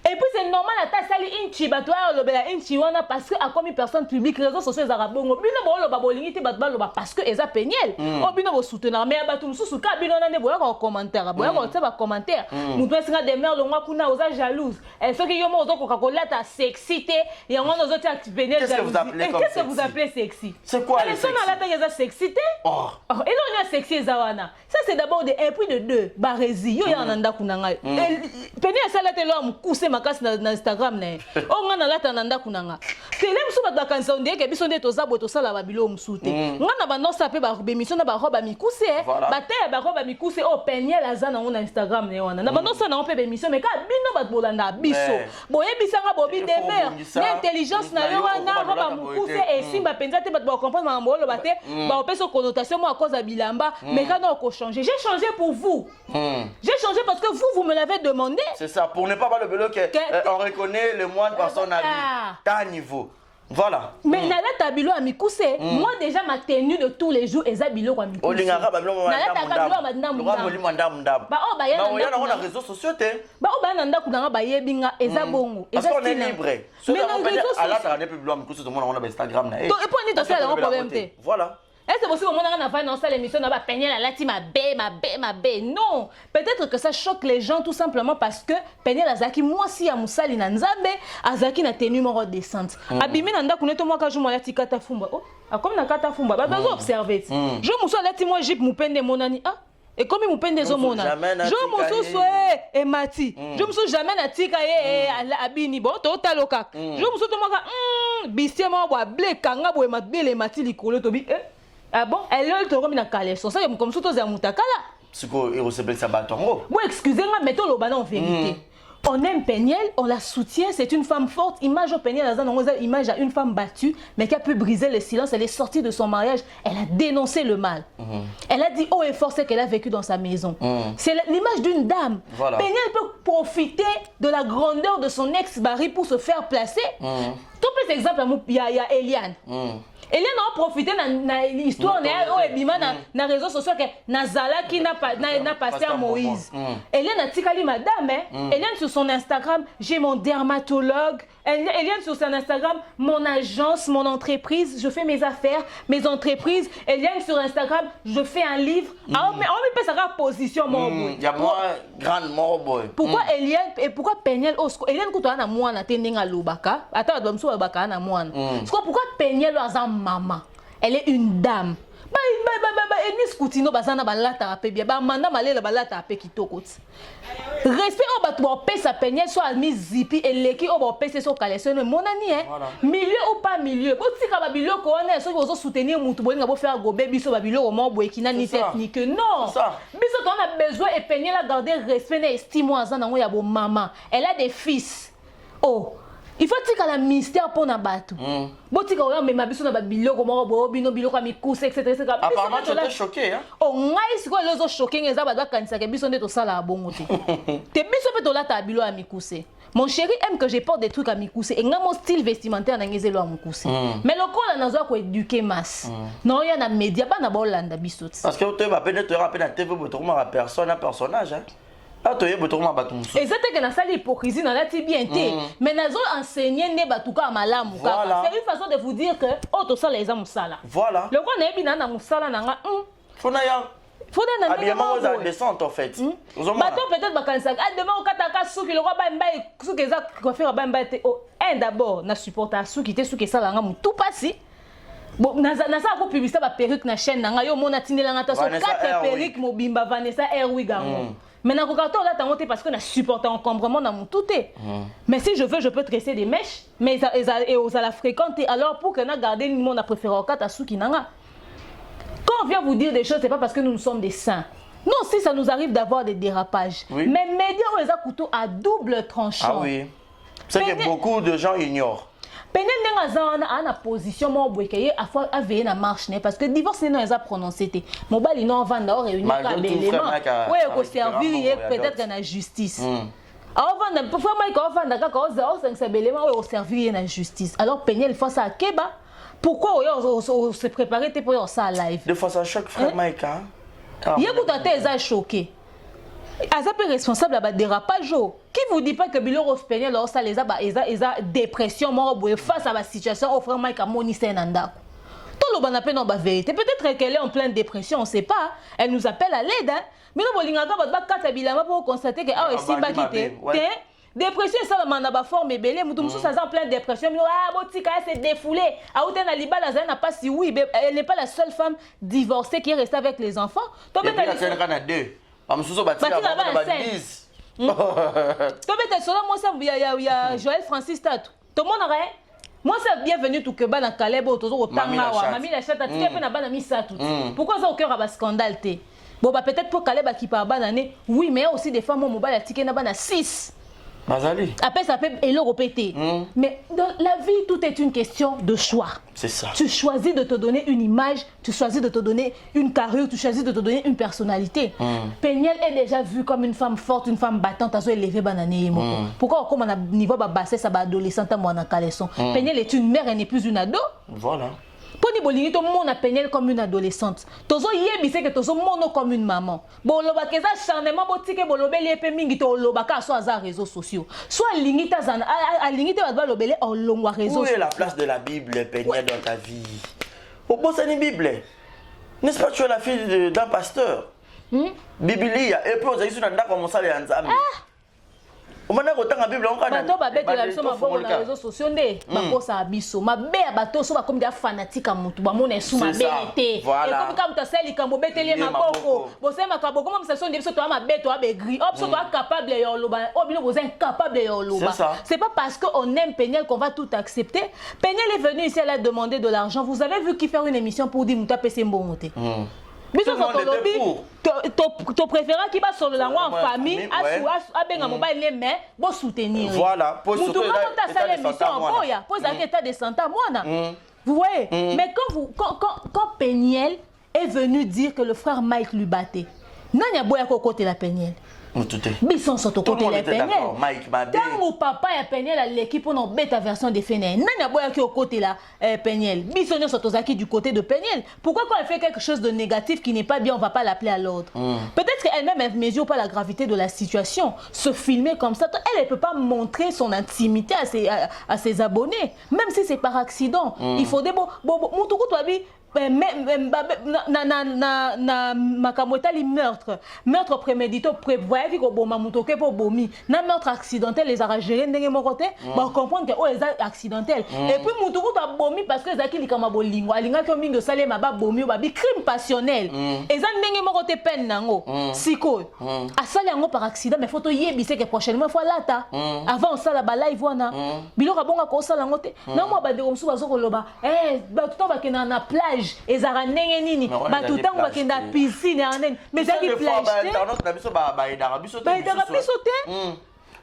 Et puis c'est normal à ta sali inchi batwa lobela inchi wana parce que a comme personne publique réseaux sociaux za bongo bino bo loba bolingi te batba loba parce que eza Péniel obino bo soutenir mais batu mususu ka bino na ne boya ko commentaire boya ko teba commentaire mutu esinga de mère lo ngwa kuna oza jalouse et ce que yo mo ozo ko kolata sexy te et on ozo te Péniel jalouse. Qu'est-ce que vous appelez sexy? C'est quoi les sexy? La ta sexy te et non il y a sexy za wana ça c'est d'abord et puis de deux Barézi yo ya nanda kuna ngai Péniel ça la te lo mukuse makasi na Instagram na o ngana lata nanda kunanga tele musu ba kanisa ndeke biso nde tozabo tosala babilo musute ngana ba nosa pe ba bemission na ba roba mikuse ba te ba roba mikuse o Péniel azana na Instagram na wana na ba nosa na pe bemission mais ka bino ba bolanda biso boye bisanga bobi demer l'intelligence na yo wana roba mukuse et simba penza te ba comprendre ma mbolo ba te ba opeso connotation mo à cause de bilamba mais quand on changer j'ai changé pour vous j'ai changé parce que vous me l'avez demandé. C'est ça pour ne pas avoir le vélo que on reconnaît le moine par son habit. T'as niveau. Voilà. Mais nala tabilo a mikuse. Moi déjà ma tenue de tous les jours est zabilo kwa mikuse. Olingara babilo mwa ndam. Ba o ba yana. Ba yana on a réseaux sociaux te. Ba o ba nanda kunanga ba yebinga eza bongo. Parce qu'on est libre. Mais on peut ala ta ne peut plus mikuse tout le monde on a Instagram na. Et puis on est dans ça le problème te. Voilà. Est-ce que possible au monde on a fait dans cette émission on va peigner la lati ma bé non peut-être que ça choque les gens tout simplement parce que peigner la zaki moi si ya musali na nzambe azaki na tenue moro décente abimi na ndako neto moi ka jomo lati kata fumba comme na kata fumba ba besoin observer je muso lati moi jip mupende monani et comme mupende zo mona je muso soué et mati je muso jamais na tika ye abini bon to taloka je muso to moi bisie moi boa blé kanga boe mabele mati likolo to bi ah bon, elle est le remis dans Caleçon. Ça, comme ça, tu as mutakala. C'est quoi, il recevait sa bâton. Oui, excusez-moi, mettons le ballon en vérité. On aime Péniel, on la soutient, c'est une femme forte. Image au Péniel, image à une femme battue, mais qui a pu briser le silence. Elle est sortie de son mariage, elle a dénoncé le mal. Elle a dit haut et fort ce qu'elle a vécu dans sa maison. C'est l'image d'une dame. Voilà. Péniel peut profiter de la grandeur de son ex-mari pour se faire placer. Tout plus exemple, il y a Eliane. Eliane a profité de l'histoire na réseaux sociaux que Nazala qui n'a passé à Moïse. Eliane a tikali madame, Eliane sur son Instagram, j'ai mon dermatologue. Eliane sur son Instagram, mon agence, mon entreprise, je fais mes affaires, mes entreprises. Eliane sur Instagram, je fais un livre. Alors, mais on peut savoir position mon boy. Il y a moi grande mon boy. Pourquoi Eliane et pourquoi Péniel Osco Eliane kuto na mwana tendenga lobaka. Ata domso lobaka na mwana. Pourquoi Péniel azam maman? elle est une dame. Enis Koutino bazana balata ape bien ba manda malela balata ape kitoko. Respect au batwa pesa penyel soit mis zipi eleki au ba pesa so kaleso ne monani hein. Milieu ou pas milieu. Botika ba biloko wana so bozo soutenir mutu bolinga bo faire gobe biso ba biloko mo boekina ni technique. Non. Biso on a besoin et penyel à garder respect et estime azana ngo ya bo maman. Elle a des fils. Oh. Il faut que la mystère pour na batu. Botika oya me mabiso na ba biloko mo bo bino biloko mi cousse etc. Apparemment tu étais choqué hein. Oh ngai siko lezo choqué ngeza ba kanisa ke biso ndeto sala bongo te. Te biso pe to la ta bilo a mi cousse. Mon chéri aime que je porte des trucs à mi cousse et nga mon style vestimentaire na ngezelo a mi cousse. Mais le col na zo ko éduquer masse. Non ya na média ba na ba Hollande biso. Parce que tu va peut-être te rappeler na TV bo to ma personne un personnage hein. Et c'était que na sali hypocrisie na lati bien té mais nazo enseigner ne batuka malamu kaka. C'est une façon de vous dire que oh to sala eza musala. Voilà. Le quoi na yebi na musala nanga fona ya fona na habillement aux descente en fait. Bato peut-être bakanisa demain au kataka souki le roi ba mbaye souki eza coiffure ba mbaye té oh un d'abord na supporter souki té souki sala nga mu tout passi. Bon na ça ko publicité ba perruque na chaîne nanga yo mona tinela ngata so 4 perruques mobimba Vanessa Airwig gango. Maintenant, quand on a tenté parce qu'on a supporté encombrement dans mon tout est. Mais si je veux, je peux tresser des mèches, mais et aux à la fréquenter. Alors pour que nous garder le monde à préférer au katasu qui n'anga. Quand on vient vous dire des choses, c'est pas parce que nous sommes des saints. Non, si ça nous arrive d'avoir des dérapages. Oui. Mais médias ont un couteau à double tranchant. Ah oui. C'est que beaucoup de gens ignorent. Peine n'a a position mo boyeke a veiller na marche ne parce que divorce non a prononcé té mobali non vanda réunir ka élément ouais ko servir peut-être na justice avant de parfois moi ko vanda ka ko za 5 éléments ouais au servir na justice alors peine il faut ça keba pourquoi on se préparer pour ça live de face à chaque frère Maïka yekuta té za choqué Azapé responsable à dérapage. Qui vous dit pas que Bilo Rospenier lors ça les a dépression mort face à la situation offrant Mike à Monisé Nanda. Tout le monde a peine en vérité. Peut-être qu'elle est en pleine dépression, on ne sait pas. Elle nous appelle à l'aide. Mais nous voulons pour constater que ah si bakité. Dépression ça la manaba forme belé mutum sous ça en pleine dépression. Ah botika s'est défoulée. Ah ou na liba la n'a pas si oui, elle n'est pas la seule femme divorcée qui est restée avec les enfants. Donc elle a deux. Il y a Joël Francis Tatou. Tout le monde a moi c'est bienvenu tout que ban Caleb autour Tangawa mami la chatte tu peux na ban mi ça tout. Pourquoi ça au cœur à scandale té. Bon bah peut-être pour Caleb qui par banane. Oui mais aussi des femmes au mobile ticket na ban 6. Mazali. Après ça peut élo répéter. Mais dans la vie tout est une question de choix. C'est ça. Tu choisis de te donner une image, tu choisis de te donner une carrure, tu choisis de te donner une personnalité. Peniel est déjà vue comme une femme forte, une femme battante, à se élever banané. Pourquoi comme on a niveau bassé ça va adolescente à moi en caleçon. Peniel est une mère, elle n'est plus une ado. Voilà. Poni bolingi to mon a Peniel comme une adolescente. Tozo yebise que tozo mono comme une maman. Bon loba keza charnement botike bolobe lié mingi to loba ka so za réseaux sociaux. Soit lingita zana a lingita ba lobele en longwa réseaux. Où est la place de la Bible Peniel dans ta vie? Au bon c'est une Bible. N'est-ce pas tu es la fille d'un pasteur? Biblia et puis on a dit dans comme ça les nzambe. On m'a dit la Bible on bato babete la biso maboko na réseaux sociaux ndé bakosa biso mabe bato so ba comme des fanatiques à mutu ba mona sou mabe té et comme quand tu sais likambo beteli maboko bo se makabo comme ça son biso to mabe to be gris opso to capable yo loba obino vous incapable yo loba c'est pas parce que on aime Peniel qu'on va tout accepter. Peniel est venu ici elle a demandé de l'argent. Vous avez vu qui faire une émission pour dire muta pese mbongote. Biso so to lobi to préférant qui va sur le langue en famille à benga mobile mais bon soutenir. Voilà, pour soutenir ta émission boya, pose un état de santé moi. Vous voyez, mais quand Peniel est venu dire que le frère Mike lui battait. Nanya boya ko côté la Peniel. Bison sont au côté de Peniel. Tant mon papa et Peniel à l'équipe on bêta version de Fenel. Nanya boya qui au côté là Peniel. Bison sont aux acquis du côté de Peniel. Pourquoi quand elle fait quelque chose de négatif qui n'est pas bien on va pas l'appeler à l'ordre? Peut-être qu'elle-même elle mesure pas la gravité de la situation. Se filmer comme ça, elle peut pas montrer son intimité à ses abonnés, même si c'est par accident. Il faut des na makambo etali meurtre prémédité prévoyé ko boma muto ke po bomi na meurtre accidentel les a géré ndenge moko te ba comprendre que oh les accidentel et puis muto ko ta bomi parce que ezaki likama bolingo alinga ko mingi osale maba bomi ba bi crime passionnel eza ndenge moko te peine nango siko asali yango par accident mais faut to yebise que prochainement faut lata avant osala ba live wana biloko bonga ko osala ngo te na mo ba de komsu bazo koloba ba tout ba kena na plage ezara ndenge nini ba tout temps ba kena piscine anen mais ça qui plage internet na biso ba edara biso te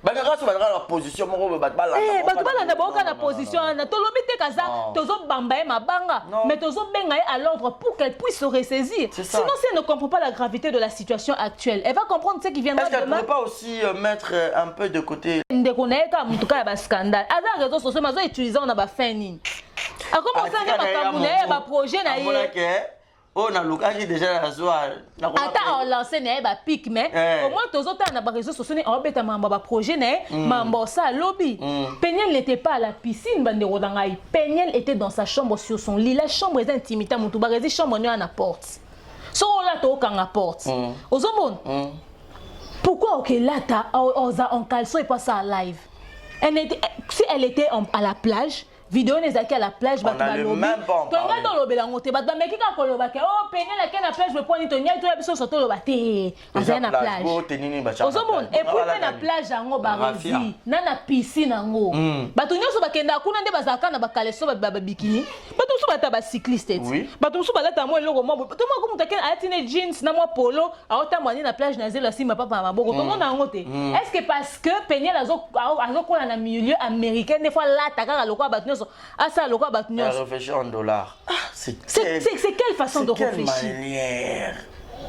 Bagaraso va la position moko ba bala. Ba bala na boka na position na tolobi te kaza tozo bamba e mabanga mais tozo benga à l'ordre pour qu'elle puisse se ressaisir. Sinon si elle ne comprend pas la gravité de la situation actuelle, elle va comprendre ce qui viendra demain. Est-ce qu'elle ne peut pas aussi mettre un peu de côté ndekoneka en tout cas ba scandale. Ada réseaux sociaux mazo utiliser on a ba fin nini. A commencer à makamune ba projet na ye. Oh, na lokaji déjà la joie. Attends, on lance ba pic mais au moins tous autres na ba réseaux sociaux on beta mamba ba projet na mamba ça lobby. Peniel n'était pas à la piscine bande rodangai. Peniel était dans sa chambre sur son lit. La chambre est intimité mutu ba réseau chambre à la porte. So là to kanga porte. Ozomon. Pourquoi OK là ta en caleçon et pas ça à live. Si elle était à la plage vidéo nezaki à la plage ba ba lobby tonga to lobela ngote ba meki ka koloba ke oh penya la ke na plage me poni tonya to biso so to loba te azana na plage ozomon et puis na plage yango ba rezi na piscine yango bato nyonso bakenda kuna nde bazaka na bakaleso ba bikini bato so bata ba cycliste bato so balata mo eloko mo to mo ko mutake atine jeans na mo polo aota mwani na plage na zelo sima papa maboko to mona ngote est-ce que parce que penya azo kola na milieu américain des fois là takaka lokwa bato ça le quoi réfléchir en dollars. C'est quelle façon de réfléchir? Manière.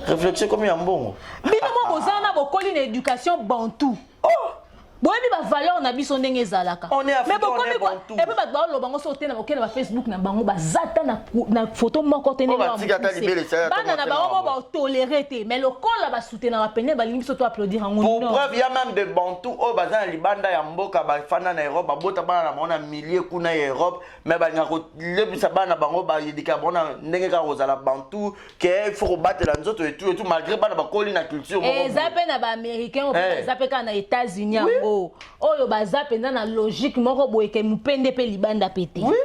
Réfléchir comme un bon. Mais moi bozana bokoli une éducation bantou. Boyebi ba valeur na biso ndenge ezalaka. Mais bokomi quoi? Et puis ba ba lo bango sauter na bokena ba Facebook na bango ba zata na photo moko tene ba. Bana na bango ba tolérer te mais le kola ba soutenir na pene ba lingi soto applaudir en pour preuve il y a même des bantous au bazan libanda ya mboka ba fana na Europe ba bota bana na mona milliers kuna ya Europe mais ba ngako lebisa bana bango ba yedika bona ndenge ka rozala bantou que il faut battre la nzoto et tout malgré bana ba koli na culture. Et zape na ba américain ou zape ka na États-Unis. Oyo baza penza na logique moko boye ke mupende pe libanda pété. Oui.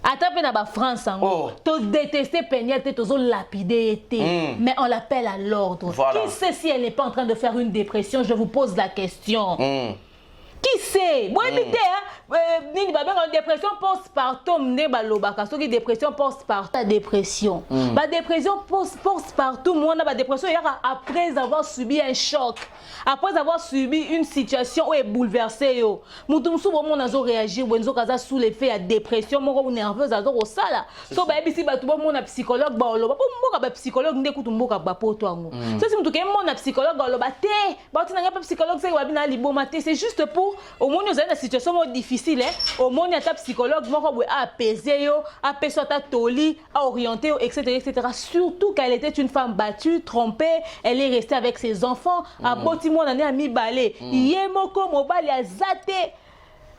Ata pe na ba France ango. To détester Peniel te tozo lapider te. Mais on l'appelle à l'ordre. Qui sait si elle n'est pas en train de faire une dépression? Je vous pose la question. Qui sait? Moi éviter nini ba benga dépression postpartum ne ba lobaka soki dépression postpartum dépression. Ba dépression postpartum on a ba dépression après avoir subi un choc, après avoir subi une situation où est bouleversée yo. Mutu musu bo mon azo réagir bonzo kaza sous l'effet à dépression moko nerveuse azo ko sala. So ba bisi ba tu bo mon psychologue ba loba po mboka ba psychologue nde kutu mboka ba poto ango. So si mutu ke mon psychologue ba loba te ba tu na pas psychologue c'est wa bina liboma te c'est juste pour au moins nous avons une situation difficile au moins il y a un psychologue moko a apaiser yo apaiser ta toli a orienter etc. Surtout qu'elle était une femme battue trompée, elle est restée avec ses enfants à botimo nane a mi balé yemoko mobali a zaté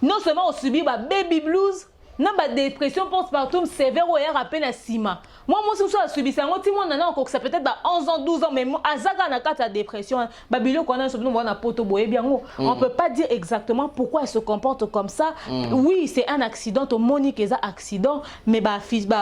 non seulement on subit ba baby blues non ba dépression postpartum sévère ou à peine à sima. Moi je suis subi ça on timo nana encore ça peut-être 11 ans 12 ans mais azaka na kata dépression babilo kona so na poto boye bien on peut pas dire exactement pourquoi elle se comporte comme ça. Oui, c'est un accident to monique eza accident mais ba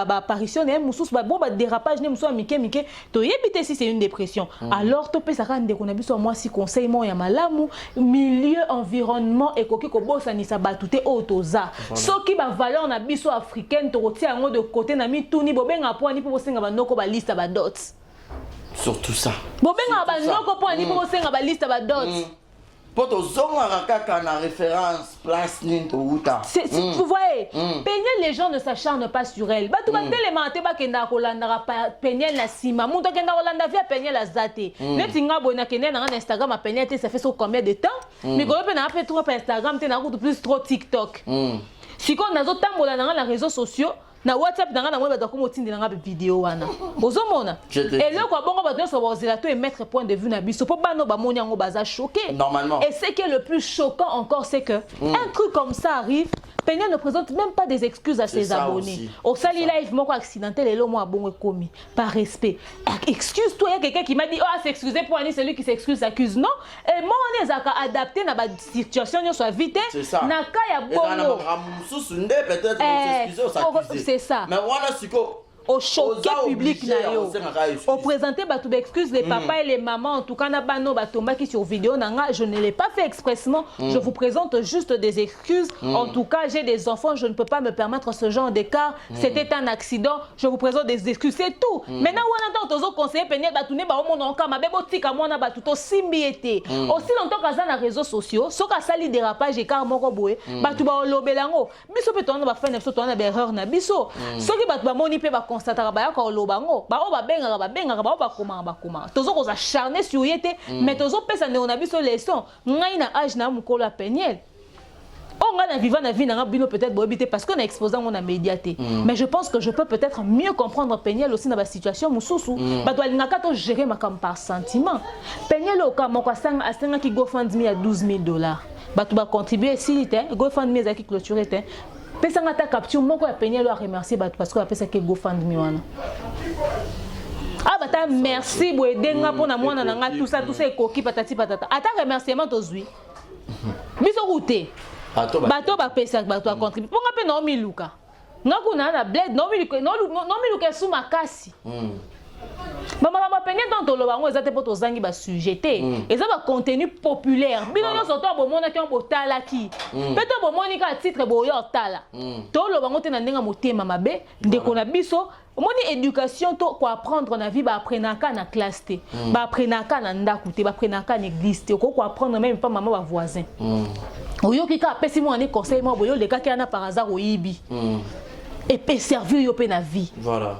apparition ne mususu ba bon ba dérapage ne mususu mike to yebite si c'est une dépression. Alors to pesa ka ndeko na biso moi si conseil mo ya malamu milieu environnement ekoki ko bosa ni sa batute otoza. Soki ba valeur na biso africaine to rotia yango de côté na mituni bobenga po ni pour senga ba noko ba liste ba dots. Surtout ça. Bobenga ba noko po ni pour senga ba liste ba dots. Poto zonga kaka na référence place ninto uta. Vous voyez, Peniel les gens ne s'acharnent pas sur elle. Ba tu ba télémenté ba kenda kolanda Peniel na sima. Muta kenda kolanda via Peniel azate. Netinga bona kenda na Instagram a Peniel ça fait combien de temps? Mais quand on a fait trop Instagram, tu na plus trop TikTok. Si on a zo tambola na réseaux sociaux na WhatsApp na ngana mweba dako motindela nga vidéo wana ozomona et là quoi bongo ba so bozela to mettre point de vue na biso po bano ba moni yango baza choqué normalement. Et ce qui est le plus choquant encore c'est que un truc comme ça arrive Peignel ne présente même pas des excuses à ses abonnés. Au sali live, moi, accidentel, et là, moi, bon, commis. Par respect. Excuse-toi, il y a quelqu'un qui m'a dit, oh, s'excuser pour aller, celui qui s'excuse s'accuse. Non. Et moi, on est adapté dans la situation, on soit vite. C'est ça. Naka, ya bongo. C'est ça. Mais voilà, c'est quoi? Au choqué public au présenter batou excuse les papas et les mamans en tout cas na bano batomba qui sur vidéo nanga je ne l'ai pas fait expressement je vous présente juste des excuses en tout cas j'ai des enfants je ne peux pas me permettre ce genre d'écart c'était un accident je vous présente des excuses c'est tout maintenant on entend tozo conseiller Peignel batouné ba omono nka mabebo tika mona batuto simbiete aussi longtemps kaza na réseaux sociaux soka sali dérapage écart moko boé batu ba lobelango biso pe tona ba faire neso tona ba erreur na biso soki batu ba moni pe ba constatera ba ko lobango ba o ba benga ba o ba koma tozo ko acharné sur yete mais tozo pesa ne on a biso leçon ngai na âge na mukolo Peignel on a vivant na vie na bino peut-être boebité parce qu'on a exposé mon médiaté mais je pense que je peux peut-être mieux comprendre Peignel aussi dans la situation mususu ba doit lingaka to gérer ma comme par sentiment Peignel o ka moko asanga ki GoFundMe à $12,000 ba tu ba contribuer si té GoFundMe za ki clôturer té pesa ngata capture moko ya Peignel a remercier ba parce que a pesa ke GoFundMe wana ah bata merci boedenga pona mwana nanga tout ça ekoki patati patata ata remerciement tozui biso route bato ba pesa bato a contribuer ponga pe no miluka ngakuna na bled no miluka sous makasi Maman Peignel dans ton lobango ezate poto zangi ba sujeté eza ba contenu populaire bino nyonso to bomona ki on botala ki peto bomoni ka titre boyo tala to lobango te na ndenga motema mabe ndeko na biso omoni éducation to ko apprendre na vie ba apprenaka na classe te ba apprenaka na ndaku te ba apprenaka na église te ko apprendre même pas maman ba voisin oyoki ka pesi mo ani conseil mo boyo le ka ki ana par hasard oyibi et peut servir yo pe na vie voilà.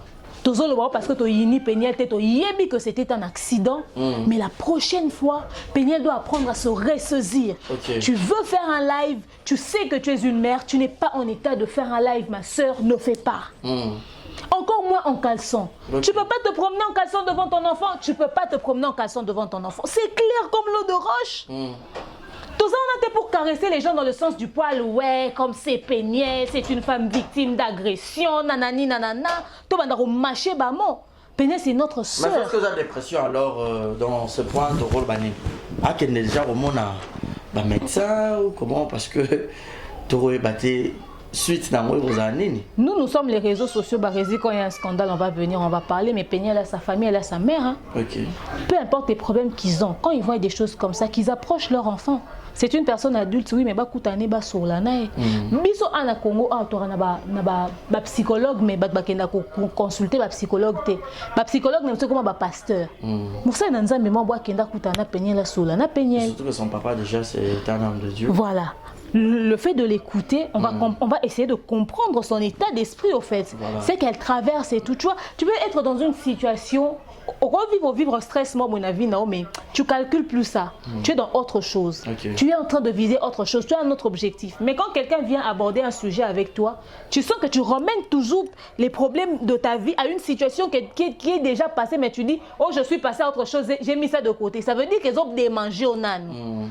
Parce que Peignel yebi que c'était un accident, mais la prochaine fois, Peignel doit apprendre à se ressaisir. Tu veux faire un live, tu sais que tu es une mère, tu n'es pas en état de faire un live, ma soeur, ne fais pas. Encore moins en caleçon. Tu peux pas te promener en caleçon devant ton enfant, tu peux pas te promener en caleçon devant ton enfant. C'est clair comme l'eau de roche. Tout ça, on était pour caresser les gens dans le sens du poil. Ouais, comme c'est Peignel, c'est une femme victime d'agression, nanani, nanana. Tout le monde a mâché, bamo. Peignel, c'est notre soeur. Mais est-ce que vous avez des pressions alors dans ce point de rôle bané? Ah, qu'il y a déjà au monde un médecin ou comment? Parce que tu aurais battu suite dans vos années. Nous sommes les réseaux sociaux. Quand il y a un scandale, on va venir, on va parler. Mais Peignel a sa famille, elle a sa mère. Hein. Peu importe les problèmes qu'ils ont, quand ils voient des choses comme ça, qu'ils approchent leur enfant. C'est une personne adulte, oui, mais bah koutane bah sur la naïe. Biso ana Congo, ah tu na psychologue, mais bah kenda consulter bah psychologue te. Bah psychologue n'est pas comme bah pasteur. Moussa nanza mais moi bah kenda koutana Peignel la sur la na Peignel. Surtout que son papa déjà c'est un homme de Dieu. Voilà. Le fait de l'écouter, on va essayer de comprendre son état d'esprit au fait. Voilà. C'est qu'elle traverse et tout. Tu vois, tu peux être dans une situation, vivre stress, moi, mon avis, non, mais tu calcules plus ça. Tu es dans autre chose. Tu es en train de viser autre chose. Tu as un autre objectif. Mais quand quelqu'un vient aborder un sujet avec toi, tu sens que tu ramènes toujours les problèmes de ta vie à une situation qui est déjà passée, mais tu dis, oh, je suis passé à autre chose, j'ai mis ça de côté. Ça veut dire qu'ils ont démangé au nan.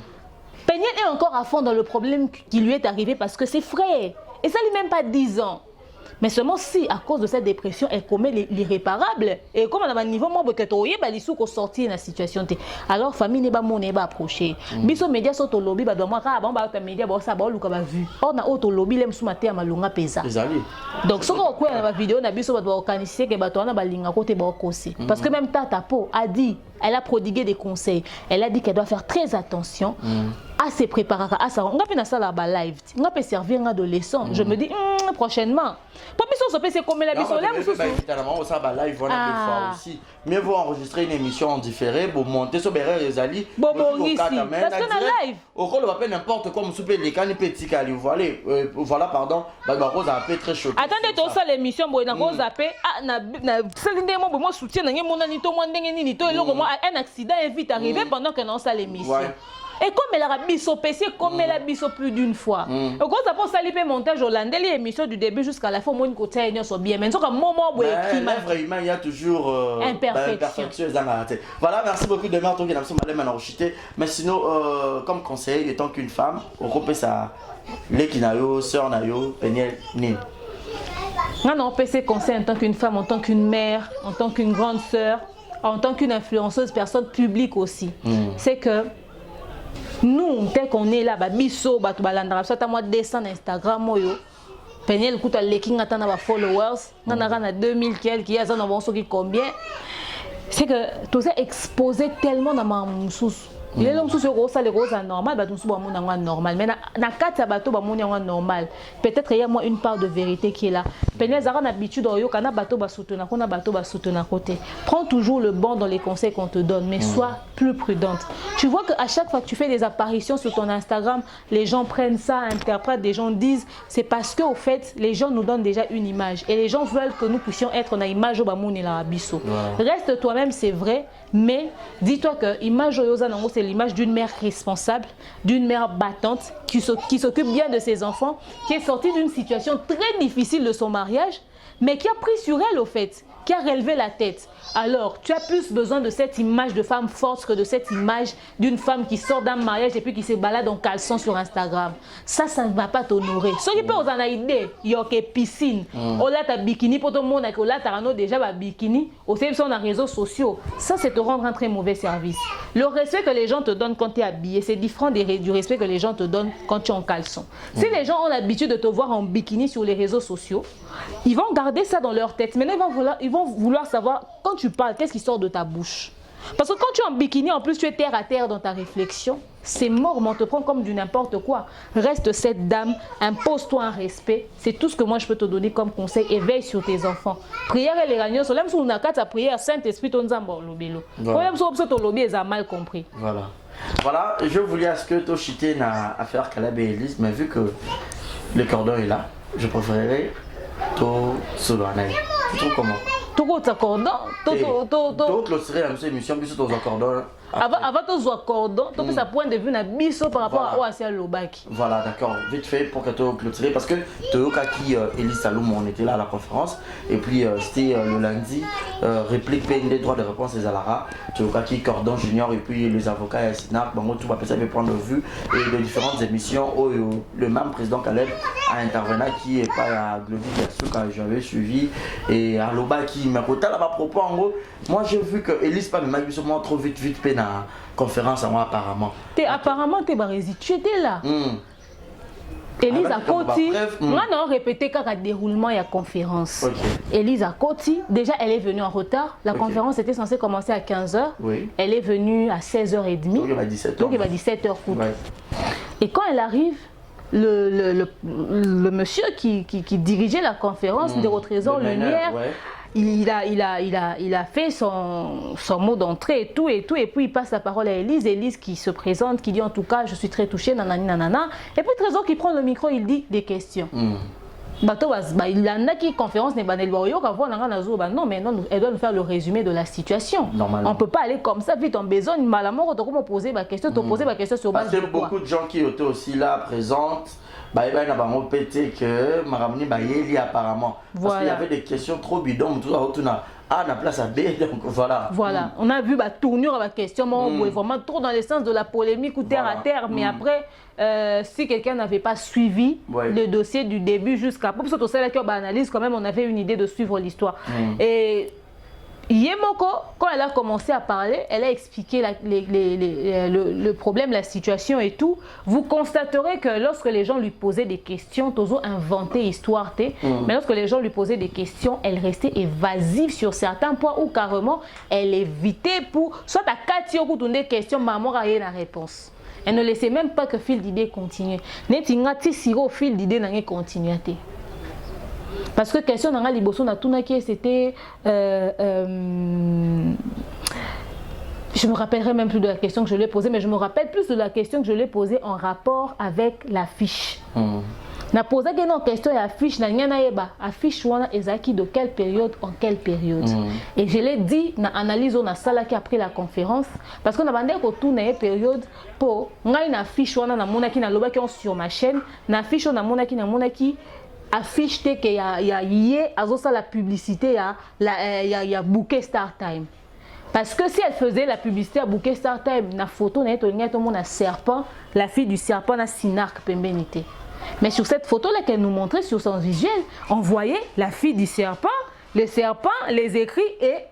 Peignel est encore à fond dans le problème qui lui est arrivé parce que c'est frais. Et ça lui même pas 10 ans. Mais seulement si, à cause de cette dépression, elle commet l'irréparable. Et comme à un niveau, moi, je suis sorti de la situation. Alors, famille n'est pas mon approché. Biso médias sont au lobby, bah, moi, quand on média, bah, ça, bah, on l'a vu. Or, na auto lobby, l'aime sous ma terre, ma longue pesa. Donc, ce qu'on voit dans la vidéo, on a biso, bah, organiser que bah, on a balinga côté, bah, aussi. Parce que même Tata Po a dit, elle a prodigué des conseils. Elle a dit qu'elle doit faire très attention à se préparer à ça. On a fait ça là-bas live. On a pu servir un adolescent. Je me dis, prochainement. Pour que ça comme la mission là, mieux vaut enregistrer une émission en différé pour monter sur Bérère et Zali. Parce qu'on live. Au rôle, on va pas n'importe quoi, souper les cannes petits cali. Voilà, pardon. Rose a fait très chaud. Attendez, tout ça l'émission, bon, na Rose a fait. Ah, na celle moi soutien, na mon anito, moi ndenge ni to, et là, un accident est vite arrivé pendant que non ça l'émission. Et comme elle a biso PC, comme elle a biso plus d'une fois. Et quand ça passe à l'IP montage hollandais, les émissions du début jusqu'à la fin, moi, une côté, ils sont bien. Mais quand moment où l'œuvre humaine, il y a toujours imperfection. Voilà, merci beaucoup de m'avoir donné mais sinon, comme conseil, étant qu'une femme, on coupe ça, les kinayo, sœur nayo, peniel, nin. Non, on peut se conseiller en tant qu'une femme, en tant qu'une mère, en tant qu'une grande sœur, en tant qu'une influenceuse, personne publique aussi. C'est que nous, dès qu'on est là, biso, soit moi descendre Instagram, Peniel écoute les qui attendent les followers, on a 2000 quelques, il y a combien. C'est que tout ça exposé tellement dans ma moussous. Il est l'homme sous les roses normal, bah tout ça normal. Mais na quatre bateau bah mon normal. Peut-être il y a moi une part de vérité qui est là. Peniel zara l'habitude au kana bateau bah soutenir, qu'on a bateau bah soutenir côté. Prends toujours le bon dans les conseils qu'on te donne, mais sois plus prudente. Tu vois qu'à chaque fois que tu fais des apparitions sur ton Instagram, les gens prennent ça, interprètent, des gens disent, c'est parce que au fait les gens nous donnent déjà une image et les gens veulent que nous puissions être dans l'image au bamoun et la abisso. Reste toi-même, c'est vrai, mais dis-toi que l'image au c'est l'image d'une mère responsable, d'une mère battante, qui s'occupe bien de ses enfants, qui est sortie d'une situation très difficile de son mariage, mais qui a pris sur elle au fait, qui a relevé la tête. Alors, tu as plus besoin de cette image de femme forte que de cette image d'une femme qui sort d'un mariage et puis qui se balade en caleçon sur Instagram. Ça ne va pas t'honorer. Ce qui peut vous en aider, il y a une piscine. On a ta bikini pour tout le monde, on a déjà un bikini, aussi sur les réseaux sociaux. Ça, c'est te rendre un très mauvais service. Le respect que les gens te donnent quand tu es habillé, c'est différent du respect que les gens te donnent quand tu es en caleçon. Si les gens ont l'habitude de te voir en bikini sur les réseaux sociaux, ils vont garder ça dans leur tête. Maintenant, ils vont vouloir savoir, quand tu parles, qu'est-ce qui sort de ta bouche. Parce que quand tu es en bikini, en plus tu es terre à terre dans ta réflexion, c'est mort, mais on te prend comme du n'importe quoi. Reste cette dame, impose-toi un respect. C'est tout ce que moi je peux te donner comme conseil. Éveille sur tes enfants. Prière et les gagnants, même si on a quatre à prière, Saint-Esprit, on a même si ton lobby est mal compris. Voilà, je voulais à ce que tu chité à faire Caleb et Elise, mais vu que le cordon est là, je préférerais tout solo. Tu trouves comment? Tout cordon, tout le serait la émission, puis tout cordon. Avant de voir cordon, tu as un point de vue na biso par rapport à Oasia Lobaki. Voilà, d'accord. Vite fait pour que tu clôturer parce que Toyoka qui Elise Saloum, on était là à la conférence et puis c'était le lundi réplique des droits de réponse des Alara, Toyoka qui Cordon Junior et puis les avocats et Sinap, bon tout va passer avec point de vue et de différentes émissions où le même président Caleb a intervenu qui est pas à Glovi que j'avais suivi et à Lobaki mais côté là à propos en gros, moi j'ai vu que Elise pas me justement trop vite peine conférence à moi apparemment. Apparemment tu étais là. Elise a Koti, moi non répété quand le déroulement et la conférence. Elise a Koti, déjà elle est venue en retard. La conférence était censée commencer à 15h. Elle est venue à 16h30. Donc il va 17h. Donc il va 17h. Et quand elle arrive, le monsieur qui dirigeait la conférence de Trésor Lumière, il a fait son mot d'entrée et tout, et puis il passe la parole à Elise. Elise qui se présente, qui dit en tout cas je suis très touchée, nanani nanana. Et puis Trésor qui prend le micro, il dit des questions. Il y en a qui conférence non mais non, elle doit nous faire le résumé de la situation. On ne peut pas aller comme ça vite en besoin malamment quand on poser ma question, sur base de quoi. Beaucoup de gens qui étaient aussi là présentes. Il y a répété que Maramini Bayeli apparemment. Parce qu'il y avait des questions trop bidons. Ah, la place à B, donc voilà. Voilà, on a vu tournure à la question, vraiment trop dans le sens de la polémique ou terre à terre. Mais après, si quelqu'un n'avait pas suivi le dossier du début jusqu'à... Pour ce que on analyse, quand même, on avait une idée de suivre l'histoire. Et Yemoko, quand elle a commencé à parler, elle a expliqué le problème, la situation et tout. Vous constaterez que lorsque les gens lui posaient des questions, Tozo inventait histoire, mais lorsque les gens lui posaient des questions, elle restait évasive sur certains points ou carrément, elle évitait pour... Soit à Cathy ou des questions, maman a rien la réponse. Elle ne laissait même pas que fil d'idée continue. Netingati siro fil d'idée n'a continué. Parce que question dans la liboso na tunaki c'était je me rappellerai même plus de la question que je lui ai posée, mais je me rappelle plus de la question que je lui ai posée en rapport avec la fiche. Na posé une question et affiche na nyana yeba affiche wana ezaki de quelle période en quelle période. Et je l'ai dit na analyse na sala qui a pris la conférence parce qu'on a bandé ko tout na période pour ngai na affiche wana na monaki na lobaki sur ma chaîne na affiche na monaki affiche te que ya yé azosa la publicité ya bouquet Star Time. Parce que si elle faisait la publicité à bouquet Star Time na photo na to monde na serpent, la fille du serpent na sinark pembenité. Mais sur cette photo-là qu'elle nous montrait sur son visuel, on voyait la fille du serpent, le serpent, les écrits et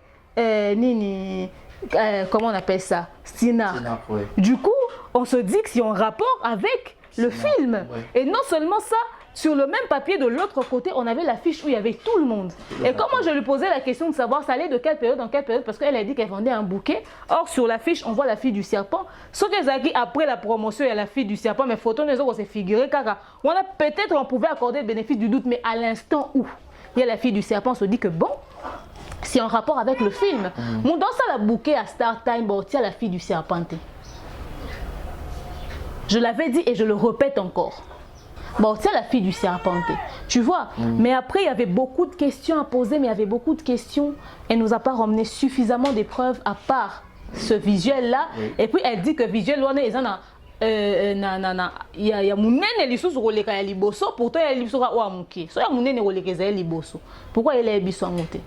comment on appelle ça? Sinar. Ouais. Du coup, on se dit que c'est en rapport avec le film. Ouais. Et non seulement ça, sur le même papier de l'autre côté, on avait l'affiche où il y avait tout le monde. Et comme moi je lui posais la question de savoir ça allait de quelle période en quelle période, parce qu'elle a dit qu'elle vendait un bouquet. Or sur l'affiche, on voit la fille du serpent. Sauf que après la promotion, il y a la fille du serpent, mais photo nous on s'est figuré car peut-être on pouvait accorder le bénéfice du doute, mais à l'instant où il y a la fille du serpent, on se dit que bon, c'est en rapport avec le film. Mon dans ça la bouquet à Star Time, bon, tiens la fille du serpent. Je l'avais dit et je le répète encore. Bon, c'est la fille du serpent, tu vois. Mais après, il y avait beaucoup de questions à poser, mais il y avait beaucoup de questions. Elle ne nous a pas ramené suffisamment de preuves à part ce visuel-là. Et puis, elle dit que visuel, il y a mon nez sur le liboso, pourtant il y a sur Ouamouki. So, il y a mon nez sur le liboso. Pourquoi elle est biso monté?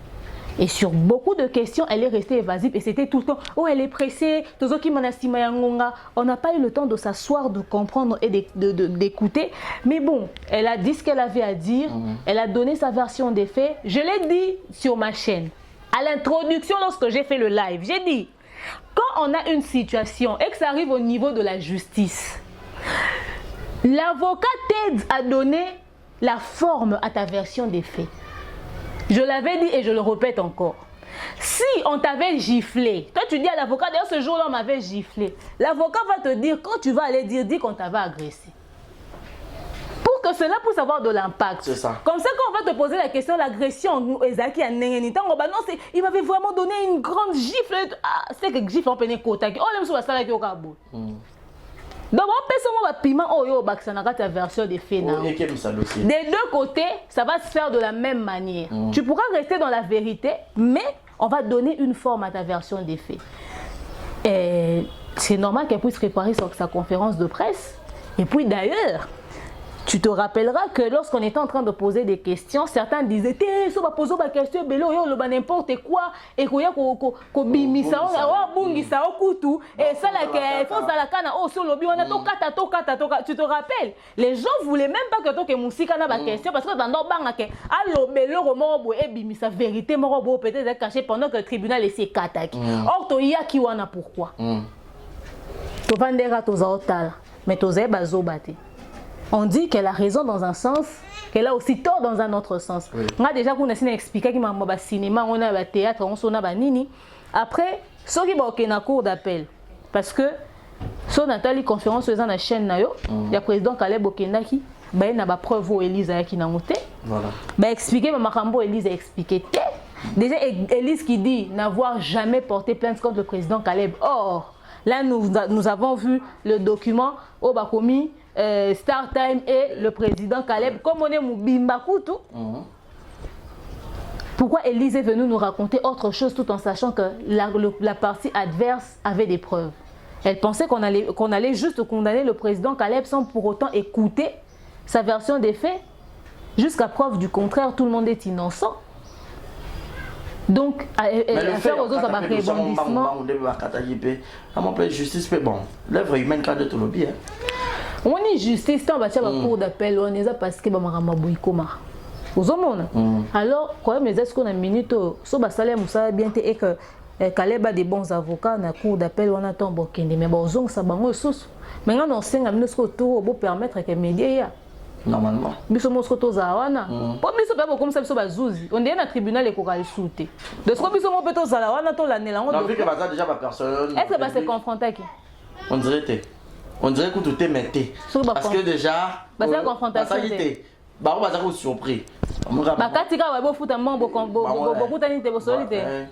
Et sur beaucoup de questions, elle est restée évasive et c'était tout le temps, oh elle est pressée, on n'a pas eu le temps de s'asseoir, de comprendre et d'écouter. Mais bon, elle a dit ce qu'elle avait à dire, elle a donné sa version des faits. Je l'ai dit sur ma chaîne, à l'introduction lorsque j'ai fait le live, j'ai dit, quand on a une situation et que ça arrive au niveau de la justice, l'avocat t'aide à donner la forme à ta version des faits. Je l'avais dit et je le répète encore. Si on t'avait giflé, toi tu dis à l'avocat, d'ailleurs ce jour-là on m'avait giflé, l'avocat va te dire, quand tu vas aller dire, dis qu'on t'avait agressé. Pour que cela puisse avoir de l'impact. C'est ça. Comme ça quand on va te poser la question, l'agression, il m'avait vraiment donné une grande gifle. Ah, c'est que gifle en peine côté. Oh, l'aime sur la salle qui est au cabot. Donc, on peut piment ta version des faits. Des deux côtés, ça va se faire de la même manière. Tu pourras rester dans la vérité, mais on va donner une forme à ta version des faits. C'est normal qu'elle puisse préparer sa conférence de presse. Et puis d'ailleurs, tu te rappelleras que lorsqu'on était en train de poser des questions, certains disaient ça va poser des questions, n'importe quoi, et et ça tu te rappelles, les gens voulaient même pas que tu musique na question parce que dans vérité peut-être caché pendant que le tribunal essaie kataki. Or to yaki wana pourquoi? To vandera to zaotala, mais to zeba zobate. On dit qu'elle a raison dans un sens, qu'elle a aussi tort dans un autre sens. Moi déjà qu'on a expliqué qu'il y a un cinéma, on a un théâtre, on a un nini. Après, ce qui est en cours d'appel, parce que si Nathalie conférence sur la chaîne, il y a le président Caleb Okendaki, il y a une preuve où Élise a expliqué, mais Élise a expliqué. Déjà, Élise qui dit n'avoir jamais porté plainte contre le président Caleb. Or, là, nous avons vu le document au Bakomi. Star Time et le président Caleb, comme on est Moubimba Koutou. Pourquoi Élise est venue nous raconter autre chose tout en sachant que la partie adverse avait des preuves? Elle pensait qu'on allait juste condamner le président Caleb sans pour autant écouter sa version des faits. Jusqu'à preuve du contraire, tout le monde est innocent. Donc, faire aux autres rebondissements. Justice, bon, l'œuvre humaine quand de tout le bien. On est justice, on va faire un cours d'appel, on est parce que alors, quand même, est-ce qu'on a une minute, so salaire moussa bien et que Caleb a des bons avocats, na cours d'appel, on attend bokende, mais bon, ça bango sous. Maintenant, on sait que tout pour permettre que les médias. Normalement. Biso mosko tozawana. Pas biso ba comme ça biso bazuzi. On est dans tribunal et ko souté. De ce que biso mo peto zalawana to la nela. On vu que baza déjà pas personne. Est-ce que ba se confronter qui? On dirait que tout est metté. Parce que déjà ba se confrontation. Ba baza ko surpris. Ba katika ba bo futa mambo beaucoup tani te bo solite.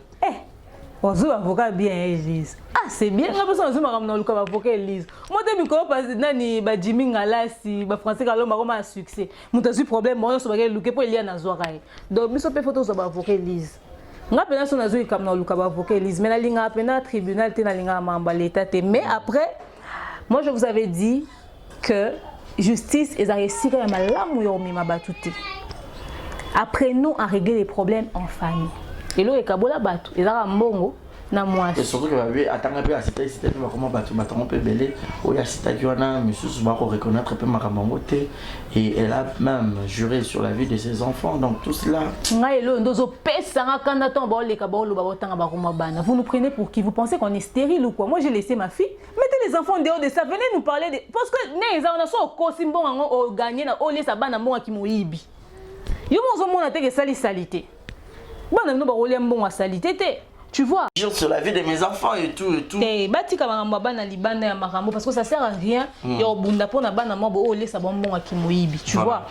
Ozo avocat bien Elise. Ah c'est bien la personne ozo makamna luka avocat Elise. Moi te mikolo pas nani ba Jimmy Ngalasi ba français kalo makoma succès. Mutazu problème moi so ba luke po elia na zwa kai. Donc biso pe photo zo ba avocat Elise. Nga pena so nazo ikamna luka ba avocat Elise mais na linga pena tribunal te na linga mamba l'état te mais après moi je vous avais dit que justice est réussi quand même là mo mima batuti. Après nous à régler les problèmes en famille. Et là, il y a batu, il y a mbongo na mwasi. Et surtout que baby atanga pe asita sita pe comment batu batango pe belé o ya sita kiwana monsieur ba ko reconnaître pe makambo te et elle a même juré sur la vie de ses enfants donc tout cela. Nga elo ndozo pesa nga kanda ton ba leka ba lo ba botanga ba koma bana. Vous nous prenez pour qui? Vous pensez qu'on est stérile ou quoi? Moi j'ai laissé ma fille. Mettez les enfants dehors de ça, venez nous parler de parce que né on a so ko simbo ngo gagner na o lesa bana mbonga ki moyibi. Yo mo zo mona te ke salité. Tu vois? Sur la vie de mes enfants et tout et tout. Eh, batika ba bana libanda ya makambo parce que ça sert à rien. Yo bunda pona bana mo bo lesa bonbon akimoyibi, tu vois?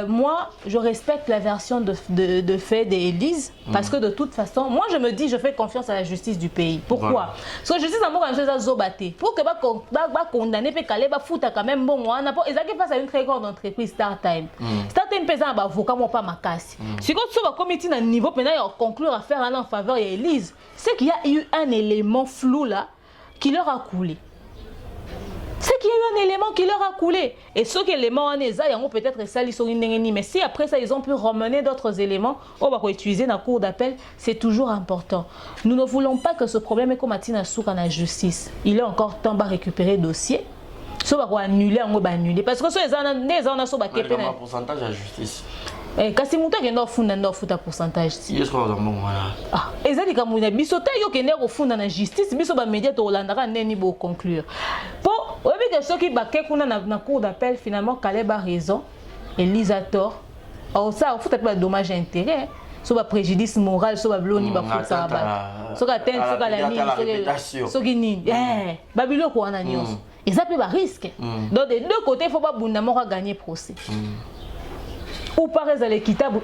Moi, je respecte la version de fait d'Élise parce que de toute façon, moi je me dis je fais confiance à la justice du pays. Pourquoi? Parce que la justice amour comme ça zobate. Pour que ba condamner pe kale ba futa quand même bon moi na pas ezaki face à une très grande entreprise StarTime. StarTime pesa ba avocat mo pas makasi. Si quand tu vas comité na niveau pena ya conclure affaire en faveur de Élise, c'est qu'il y a eu un élément flou là qui leur a coulé. C'est qu'il y a eu un élément qui leur a coulé. Et ce élément en est ils ont peut-être ça ils sont mais si après ça ils ont pu ramener d'autres éléments, on va utiliser dans la cour d'appel, c'est toujours important. Nous ne voulons pas que ce problème est comme Atina Souka na justice. Il est encore temps de récupérer le dossier. Ça va annuler, on va annuler parce que ça les gens ont un pourcentage de la justice. Kasi muta kenda ofunda ndo futa pourcentage si. Yes ko zambo wana. Ah, ezali ka muna biso ta yo kenda ofunda na justice biso ba média to landaka neni bo conclure. Po obi que ceux qui ba kuna na cour d'appel finalement Caleb a raison, Élise a tort. Alors ça futa pas dommage et intérêt. So ba préjudice moral so ba bloni ba futa ba. So ka ten so ka la ni so ki ni. Babilo ko wana nyonso. Eza pe ba risque. Donc des deux côtés faut pas bunda moko gagner procès. Ou pas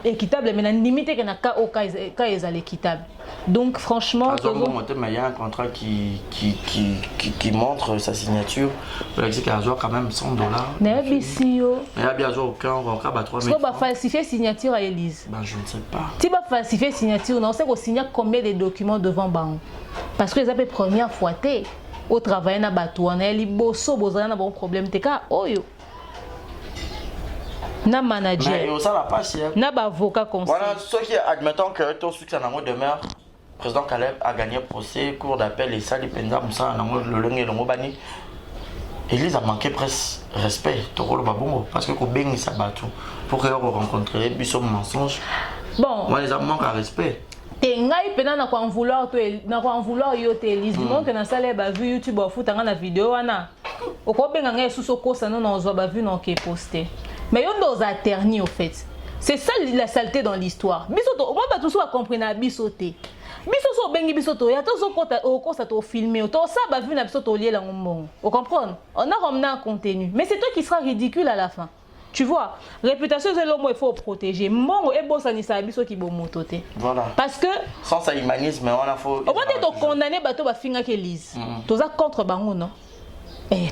équitable, mais la limite que na cas au cas équitable. Donc franchement, il y a un contrat qui montre sa signature. Il y a quand même $100. Il y a bien aucun cas à 3 000. Tu vas falsifier signature à Élise. Ben, je ne sais pas. Tu vas falsifier signature, non, c'est qu'on signe combien de documents devant Bango. Parce que les appels première fois au travail na bateau, on a les bosso, bozana bon problème te ka oyo. Na manager. Mais ça la passe. Na ba avocat conseil. Voilà, ceux qui admettons que ton succès dans demeure, président Caleb a gagné procès, cour d'appel et ça les pendant ça dans le longue et le mobani. Élise a manqué presque respect, Toro Babongo, parce que Kobeng ça bateau pour que rencontrer biso mensonge. Bon. Moi les a manqué à respect. Tengai pena na kwa vouloir yo te Élise donc na sala ba vu YouTube au futanga na vidéo wana. Okobenga ngai suso kosa non ozwa ba vu non ke poster. Mais on doit alterner au fait. C'est ça la saleté dans l'histoire. Bisoto, moi pas tout ça comprendre na bisoté. Bisoto bengi bisoto, ya to so kota o kosa to filmer, to ça ba vu na bisoto lié la ngombo. Vous comprenez? On a ramené un contenu, mais c'est toi qui sera ridicule à la fin. Tu vois, réputation c'est l'homme il faut protéger. Mongo et bossa ni sa biso ki bo mototé. Voilà. Parce que sans ça humanisme on a faut. Au moins de condamner bateau ba finga ke Élise. Toza contre bango non.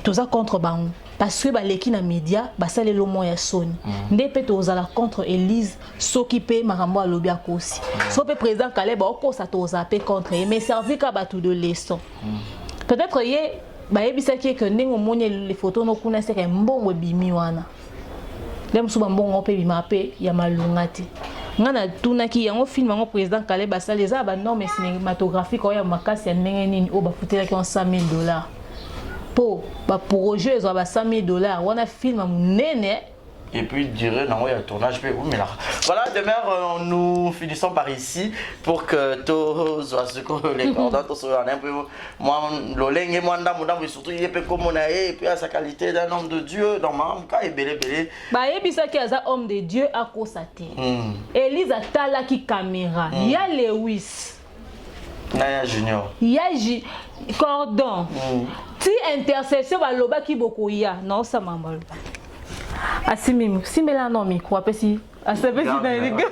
Toza contre bango parce que baleki na média basale lo moya soni ndepe tozala contre Élise soki pe makambo alobi akosi so pe président Caleb okosa toza pe contre mais servi ka batu de leçon peut-être ye ba yebisaki que ndenge moni les photos no kuna seke mbongo bimi wana dem suba mbongo pe bima pe ya malungati ngana tunaki yango film yango président Caleb basale za ba norme cinématographique ya makasi ya ndenge nini o ba futelaki $100,000 pour projet ils ont $100,000 on a film nene et puis dirait non il y a tournage mais là voilà demain nous finissons par ici pour que tous les cordons un peu moi l'oleng moi ndam surtout il peut comme on a et puis à sa qualité d'un homme de Dieu dans ma cas et belé ba yebisa ki aza homme de Dieu à constater Élise atala ki caméra il y a Lewis Naya Junior il y a cordon ti intercession ba loba ki boko ya non ça mamal asimi si mela non micro apesi asabe si dans les gars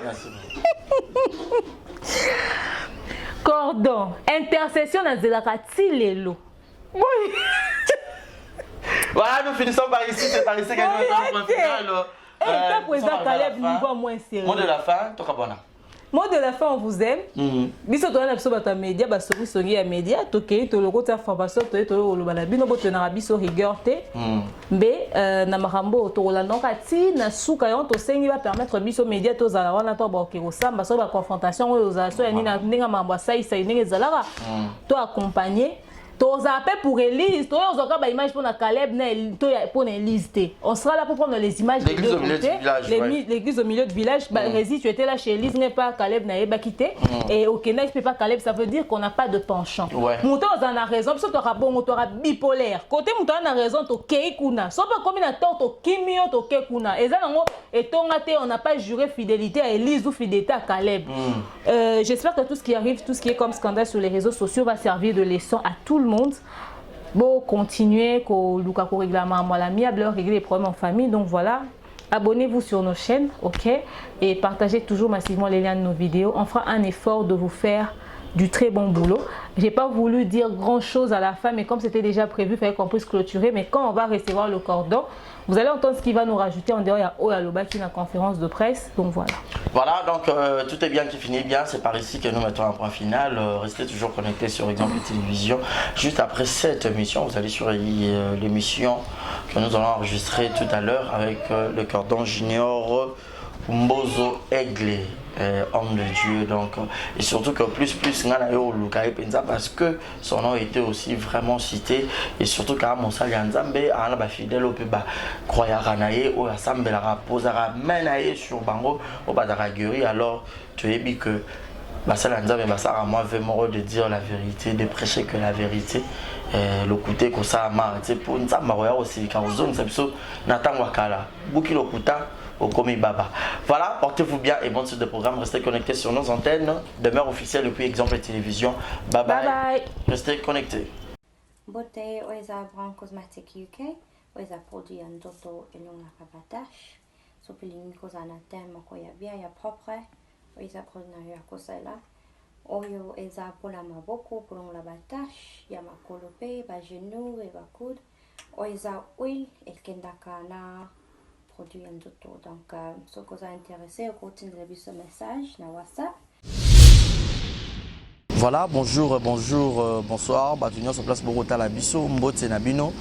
cordon intercession na zelaka ti lelo. Voilà, nous finissons par ici, c'est par ici que nous mettons le point final. Président Caleb niveau moins sérieux. Mot de la fin, Tokabona. Mot de la fin, on vous aime. Biso to na biso bata média ba songi ya média to ke to loko ta formation to lo bala bino boto na biso rigueur te. Mbe na makambo to la ndoka ti na suka yon to sengi va permettre biso média to zala wana to ba ke samba so ba confrontation o za so ya ni na ndinga mambo sai ndenge zalaka to accompagner. Tous appels pour Élise, tous les autres images pour Caleb, pour Élise. On sera là pour prendre les images de l'église au milieu du village. L'église au milieu du village, Rési, tu étais là chez Élise, n'est pas Caleb, n'a pas quitté. Et au Kenya, je ne pas Caleb, ça veut dire qu'on n'a pas de penchant. Mouton en a raison, parce que tu auras bon, tu auras bipolaire. Côté Mouton en a raison, tu Keikuna. Sauf pas combinateur, tu Kimio, tu Keikuna. Et ça, on n'a pas juré fidélité à Élise ou fidélité à Caleb. J'espère que tout ce qui arrive, tout ce qui est comme scandale sur les réseaux sociaux va servir de leçon à tout le monde. Bon, continuez, régler les problèmes en famille. Donc voilà, abonnez-vous sur nos chaînes, ok? Et partagez toujours massivement les liens de nos vidéos. On fera un effort de vous faire du très bon boulot. J'ai pas voulu dire grand chose à la fin, mais comme c'était déjà prévu, il fallait qu'on puisse clôturer. Mais quand on va recevoir le cordon, vous allez entendre ce qu'il va nous rajouter. En dehors, il y a Oyaloba qui est la conférence de presse. Donc voilà. Voilà, donc tout est bien qui finit bien. C'est par ici que nous mettons un point final. Restez toujours connectés sur Exemple Télévision. Juste après cette émission, vous allez sur l'émission que nous allons enregistrer tout à l'heure avec le cordon junior Mbozo Aigle. Homme de Dieu, donc et surtout que plus parce que son nom était aussi vraiment cité et surtout quand mon sali nzambe ana ba fidèle au peu ba croyara naé o assemblera posera menaé sur bango au badara guéri. Alors tu es dit que bah ça nzambe bah ça à moi vraiment de dire la vérité, de prêcher que la vérité. Le côté que ça m'a tu pour nzamba aussi quand zone sepso natang wakala buki lokuta au Komi Baba. Voilà, portez-vous bien et bonne suite de programme. Restez connectés sur nos antennes. Demeure officielle depuis Exemple Télévision. Bye bye. Bye bye. Restez connectés. Beauté, Oisa Brand Cosmetic UK. Oisa produit en toto et non la rabatache. Sopilini kozana thème koya bien ya propre. Oisa produit ya kosala. Oyo eza pour la maboko pour la batache. Ya makolope, ba genou et ba coude. Oisa huile et kendaka na produit en tout. Donc, ce qui vous a intéressé, vous continuez ce message dans WhatsApp. Voilà, bonjour, bonsoir. Batunion sur place Bogota la Bisso, Mbote Nabino.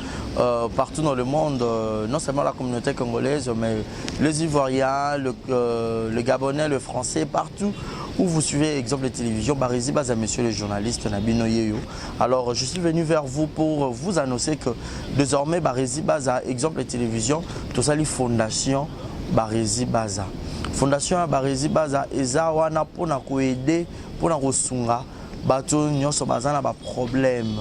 Partout dans le monde, non seulement la communauté congolaise, mais les Ivoiriens, le Gabonais, le Français, partout où vous suivez Exemple Télévision, Barizi Baza, monsieur le journaliste Nabino Yeyo. Alors, je suis venu vers vous pour vous annoncer que désormais, Barizi Baza, Exemple Télévision, tout ça, les fondations Barizi Baza. Fondation Barizi Baza, Eza wana pour nous aider, pour nous ressonger. Bato nyonso bazana ba problème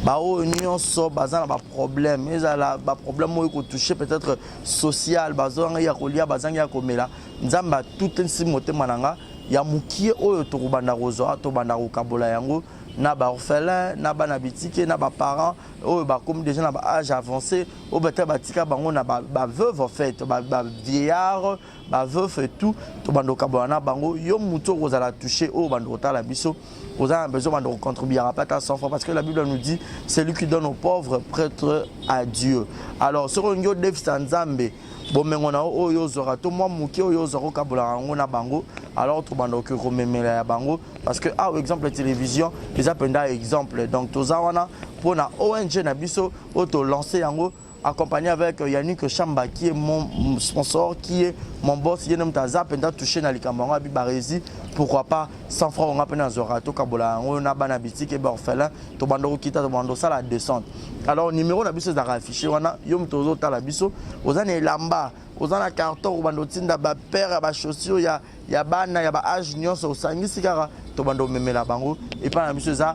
bao nyonso bazana ba problème ezala ba problème oyo ko toucher peut-être social bazanga ya kolia bazanga ya komela nzamba tout nsi motema nanga ya mukie oyo to kubanda kozo to banda ko kabola yango na ba orphelin na ba na bitike na ba parents oyo ba comme déjà na ba âge avancé o beta batika bango na ba veuve en fait ba vieillard ba veuf et tout to banda ko kabola na bango yo muto kozala toucher o banda ko tala biso. Vous avez besoin de contribuer à pas 100 fois parce que la Bible nous dit c'est lui qui donne aux pauvres prêtre à Dieu. Alors sur un yo dev sanzambe bon mais on a oyo zora to moi muki oyo zoro kabula ngona bango alors to bando que rememela ya bango parce que ah exemple télévision les appenda exemple donc to zawana pour na ONG na biso auto lancer yango accompagné avec Yannick Chamba qui est mon sponsor, qui est mon boss, qui est touché dans les camarades à Bibarezi. Pourquoi pas 100 francs on a peine à Zorato, Kabola, on a Banabiti, qui est orphelin, Tobando Kita, Tobando, ça la descente. Alors, numéro d'abus, c'est affiché, on a Yom Tozo Talabiso, aux années Lamba, aux années carton, au bando Tinda, père, à chaussure, il y a Bana, il y a Age, Nyon, au Sangi, Sigara, Tobando Memela Bango, et pas la mission ça.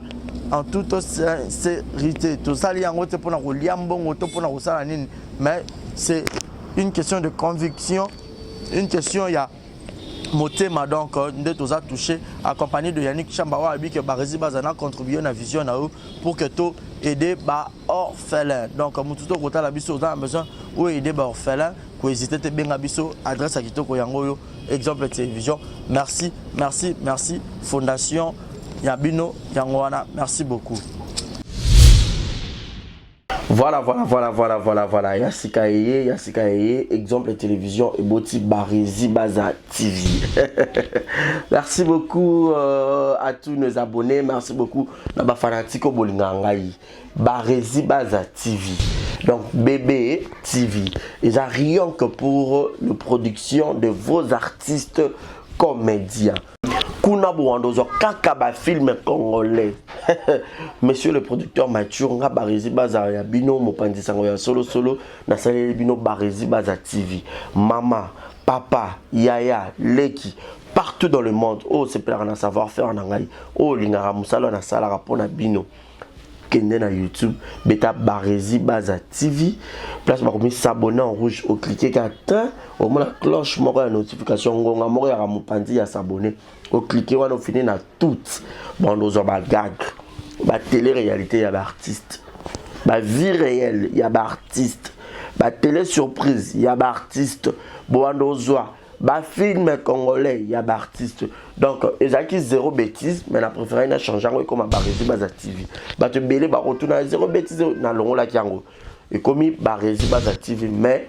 En toute sincérité, tout ça, mais c'est une question de conviction, une question, il y a Motema donc, nous avons touché, accompagné de Yannick Chambawa, que Barizi Bazana contribué à la vision pour que tout aider les orphelins. Donc, nous avons besoin d'aider les orphelins, pour hésiter à bien adresse à Kitoko Yangoyo, Exemple Télévision. Merci, merci, merci. Fondation Yabino, Yangwana, merci beaucoup. Voilà. Yassika Eye, exemple télévision et Boti Barési Baza TV. Merci beaucoup à tous nos abonnés. Merci beaucoup Naba Fanatiko Bolingangai. Barési Baza TV. Donc Bébé TV. Et ça rien que pour la production de vos artistes comédiens. Kuna Bouandozo Kakaba film congolais. Monsieur le producteur Mathieu nga Barési Baza ya bino mopandi sango ya solo na salé bino Barési Baza TV. Mama, papa, yaya, leki partout dans le monde. Oh c'est plein de savoir-faire en angai. Oh lingara musalo na sala rapona bino. Kende na YouTube, beta Barési Baza TV. Place ba komi s'abonner en rouge au cliquer qu'atteint au moins la cloche moko ya notification ngonga moko ya mopandi ya s'abonner. Au cliquer on a fini na toutes. Bon nous ba gag. Ba télé-réalité ya ba artiste. Ba vie réelle ya ba artiste. Ba télé surprise ya ba artiste. Bon nous ba film congolais ya ba artiste. Donc ezaki zéro bêtise mais la préféré na changer comme Barési Baza TV. Ba te belé ba retourna zéro bêtise na longo la kiango. Et comme Barési Baza TV mais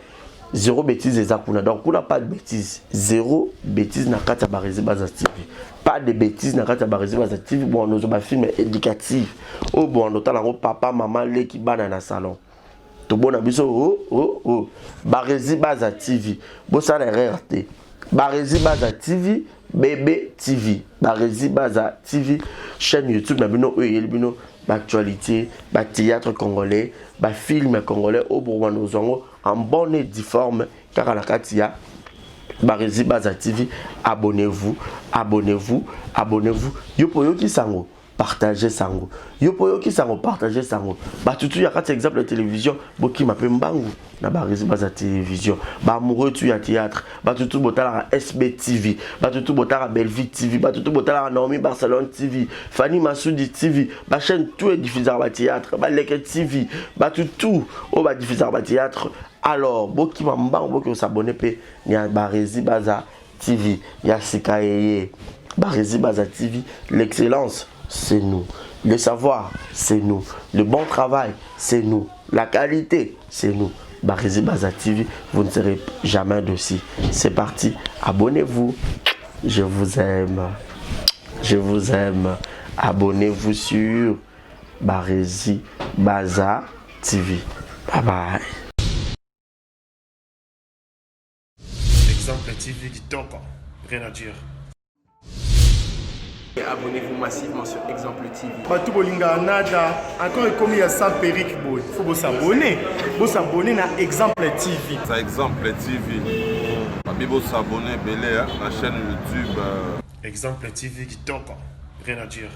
zéro bêtise ezakuna. Donc on n'a pas de bêtise. Zéro bêtise na kata Barési Baza TV. Pas de bêtises na kata Barési Baza TV. Bon nous ba film éducatif. Oh bon on tala papa maman les qui bana na salon. To bon abiso Barési Baza TV. Bo ça la RT. Barési Baza TV, Bébé TV. Barési Baza TV, chaîne YouTube na bino bino actualité, ba théâtre congolais, ba film congolais au Bourgogne zongo en bonne et due forme car la katia Barési Baza TV, abonnez-vous. Yopo ki sango partagez sango. Yopo ki sango partagez sango. Ba tutu ya kati exemple télévision boki mape mbangu na Barési Baza télévision. Ba amoureux tu ya théâtre. Ba tutu botala SB TV. Ba tutu botala Bellevue TV. Ba tutu botala Naomi Barcelone TV. Fanny Massoudi TV. Ba chaîne tout est diffusé ba théâtre. Ba Leke TV. Ba tutu o ba diffusé ba théâtre. Alors boki mbangu boki s'abonner pe ni ya Barési Baza TV. Ya Sikaye. Barési Baza TV, l'excellence, c'est nous. Le savoir, c'est nous. Le bon travail, c'est nous. La qualité, c'est nous. Barési Baza TV, vous ne serez jamais dessus. C'est parti, abonnez-vous. Je vous aime. Abonnez-vous sur Barési Baza TV. Bye bye. Exemple TV qui toque, rien à dire. Abonnez-vous massivement sur Exemple TV. Batou bolinga nada, encore comme il y a 100 perruques, il faut s'abonner. Vous s'abonner à Exemple TV. Ça Exemple TV. Vous s'abonner à la chaîne YouTube. Exemple TV qui toque, rien à dire.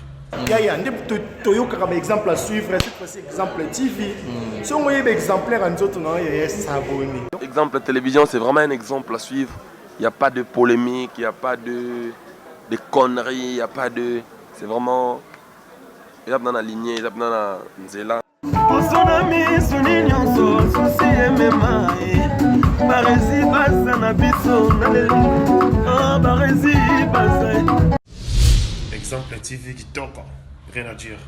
Il y a un exemple à suivre, cette fois-ci Exemple TV. Si on voit un exemplaire en autres, il y a s'abonner. Exemple télévision, c'est vraiment un exemple à suivre. Il n'y a pas de polémique, il n'y a pas de conneries, il n'y a pas de... C'est vraiment... Il y a dans la lignée, il y a dans la nzela. Exemple TV qui toque, rien à dire.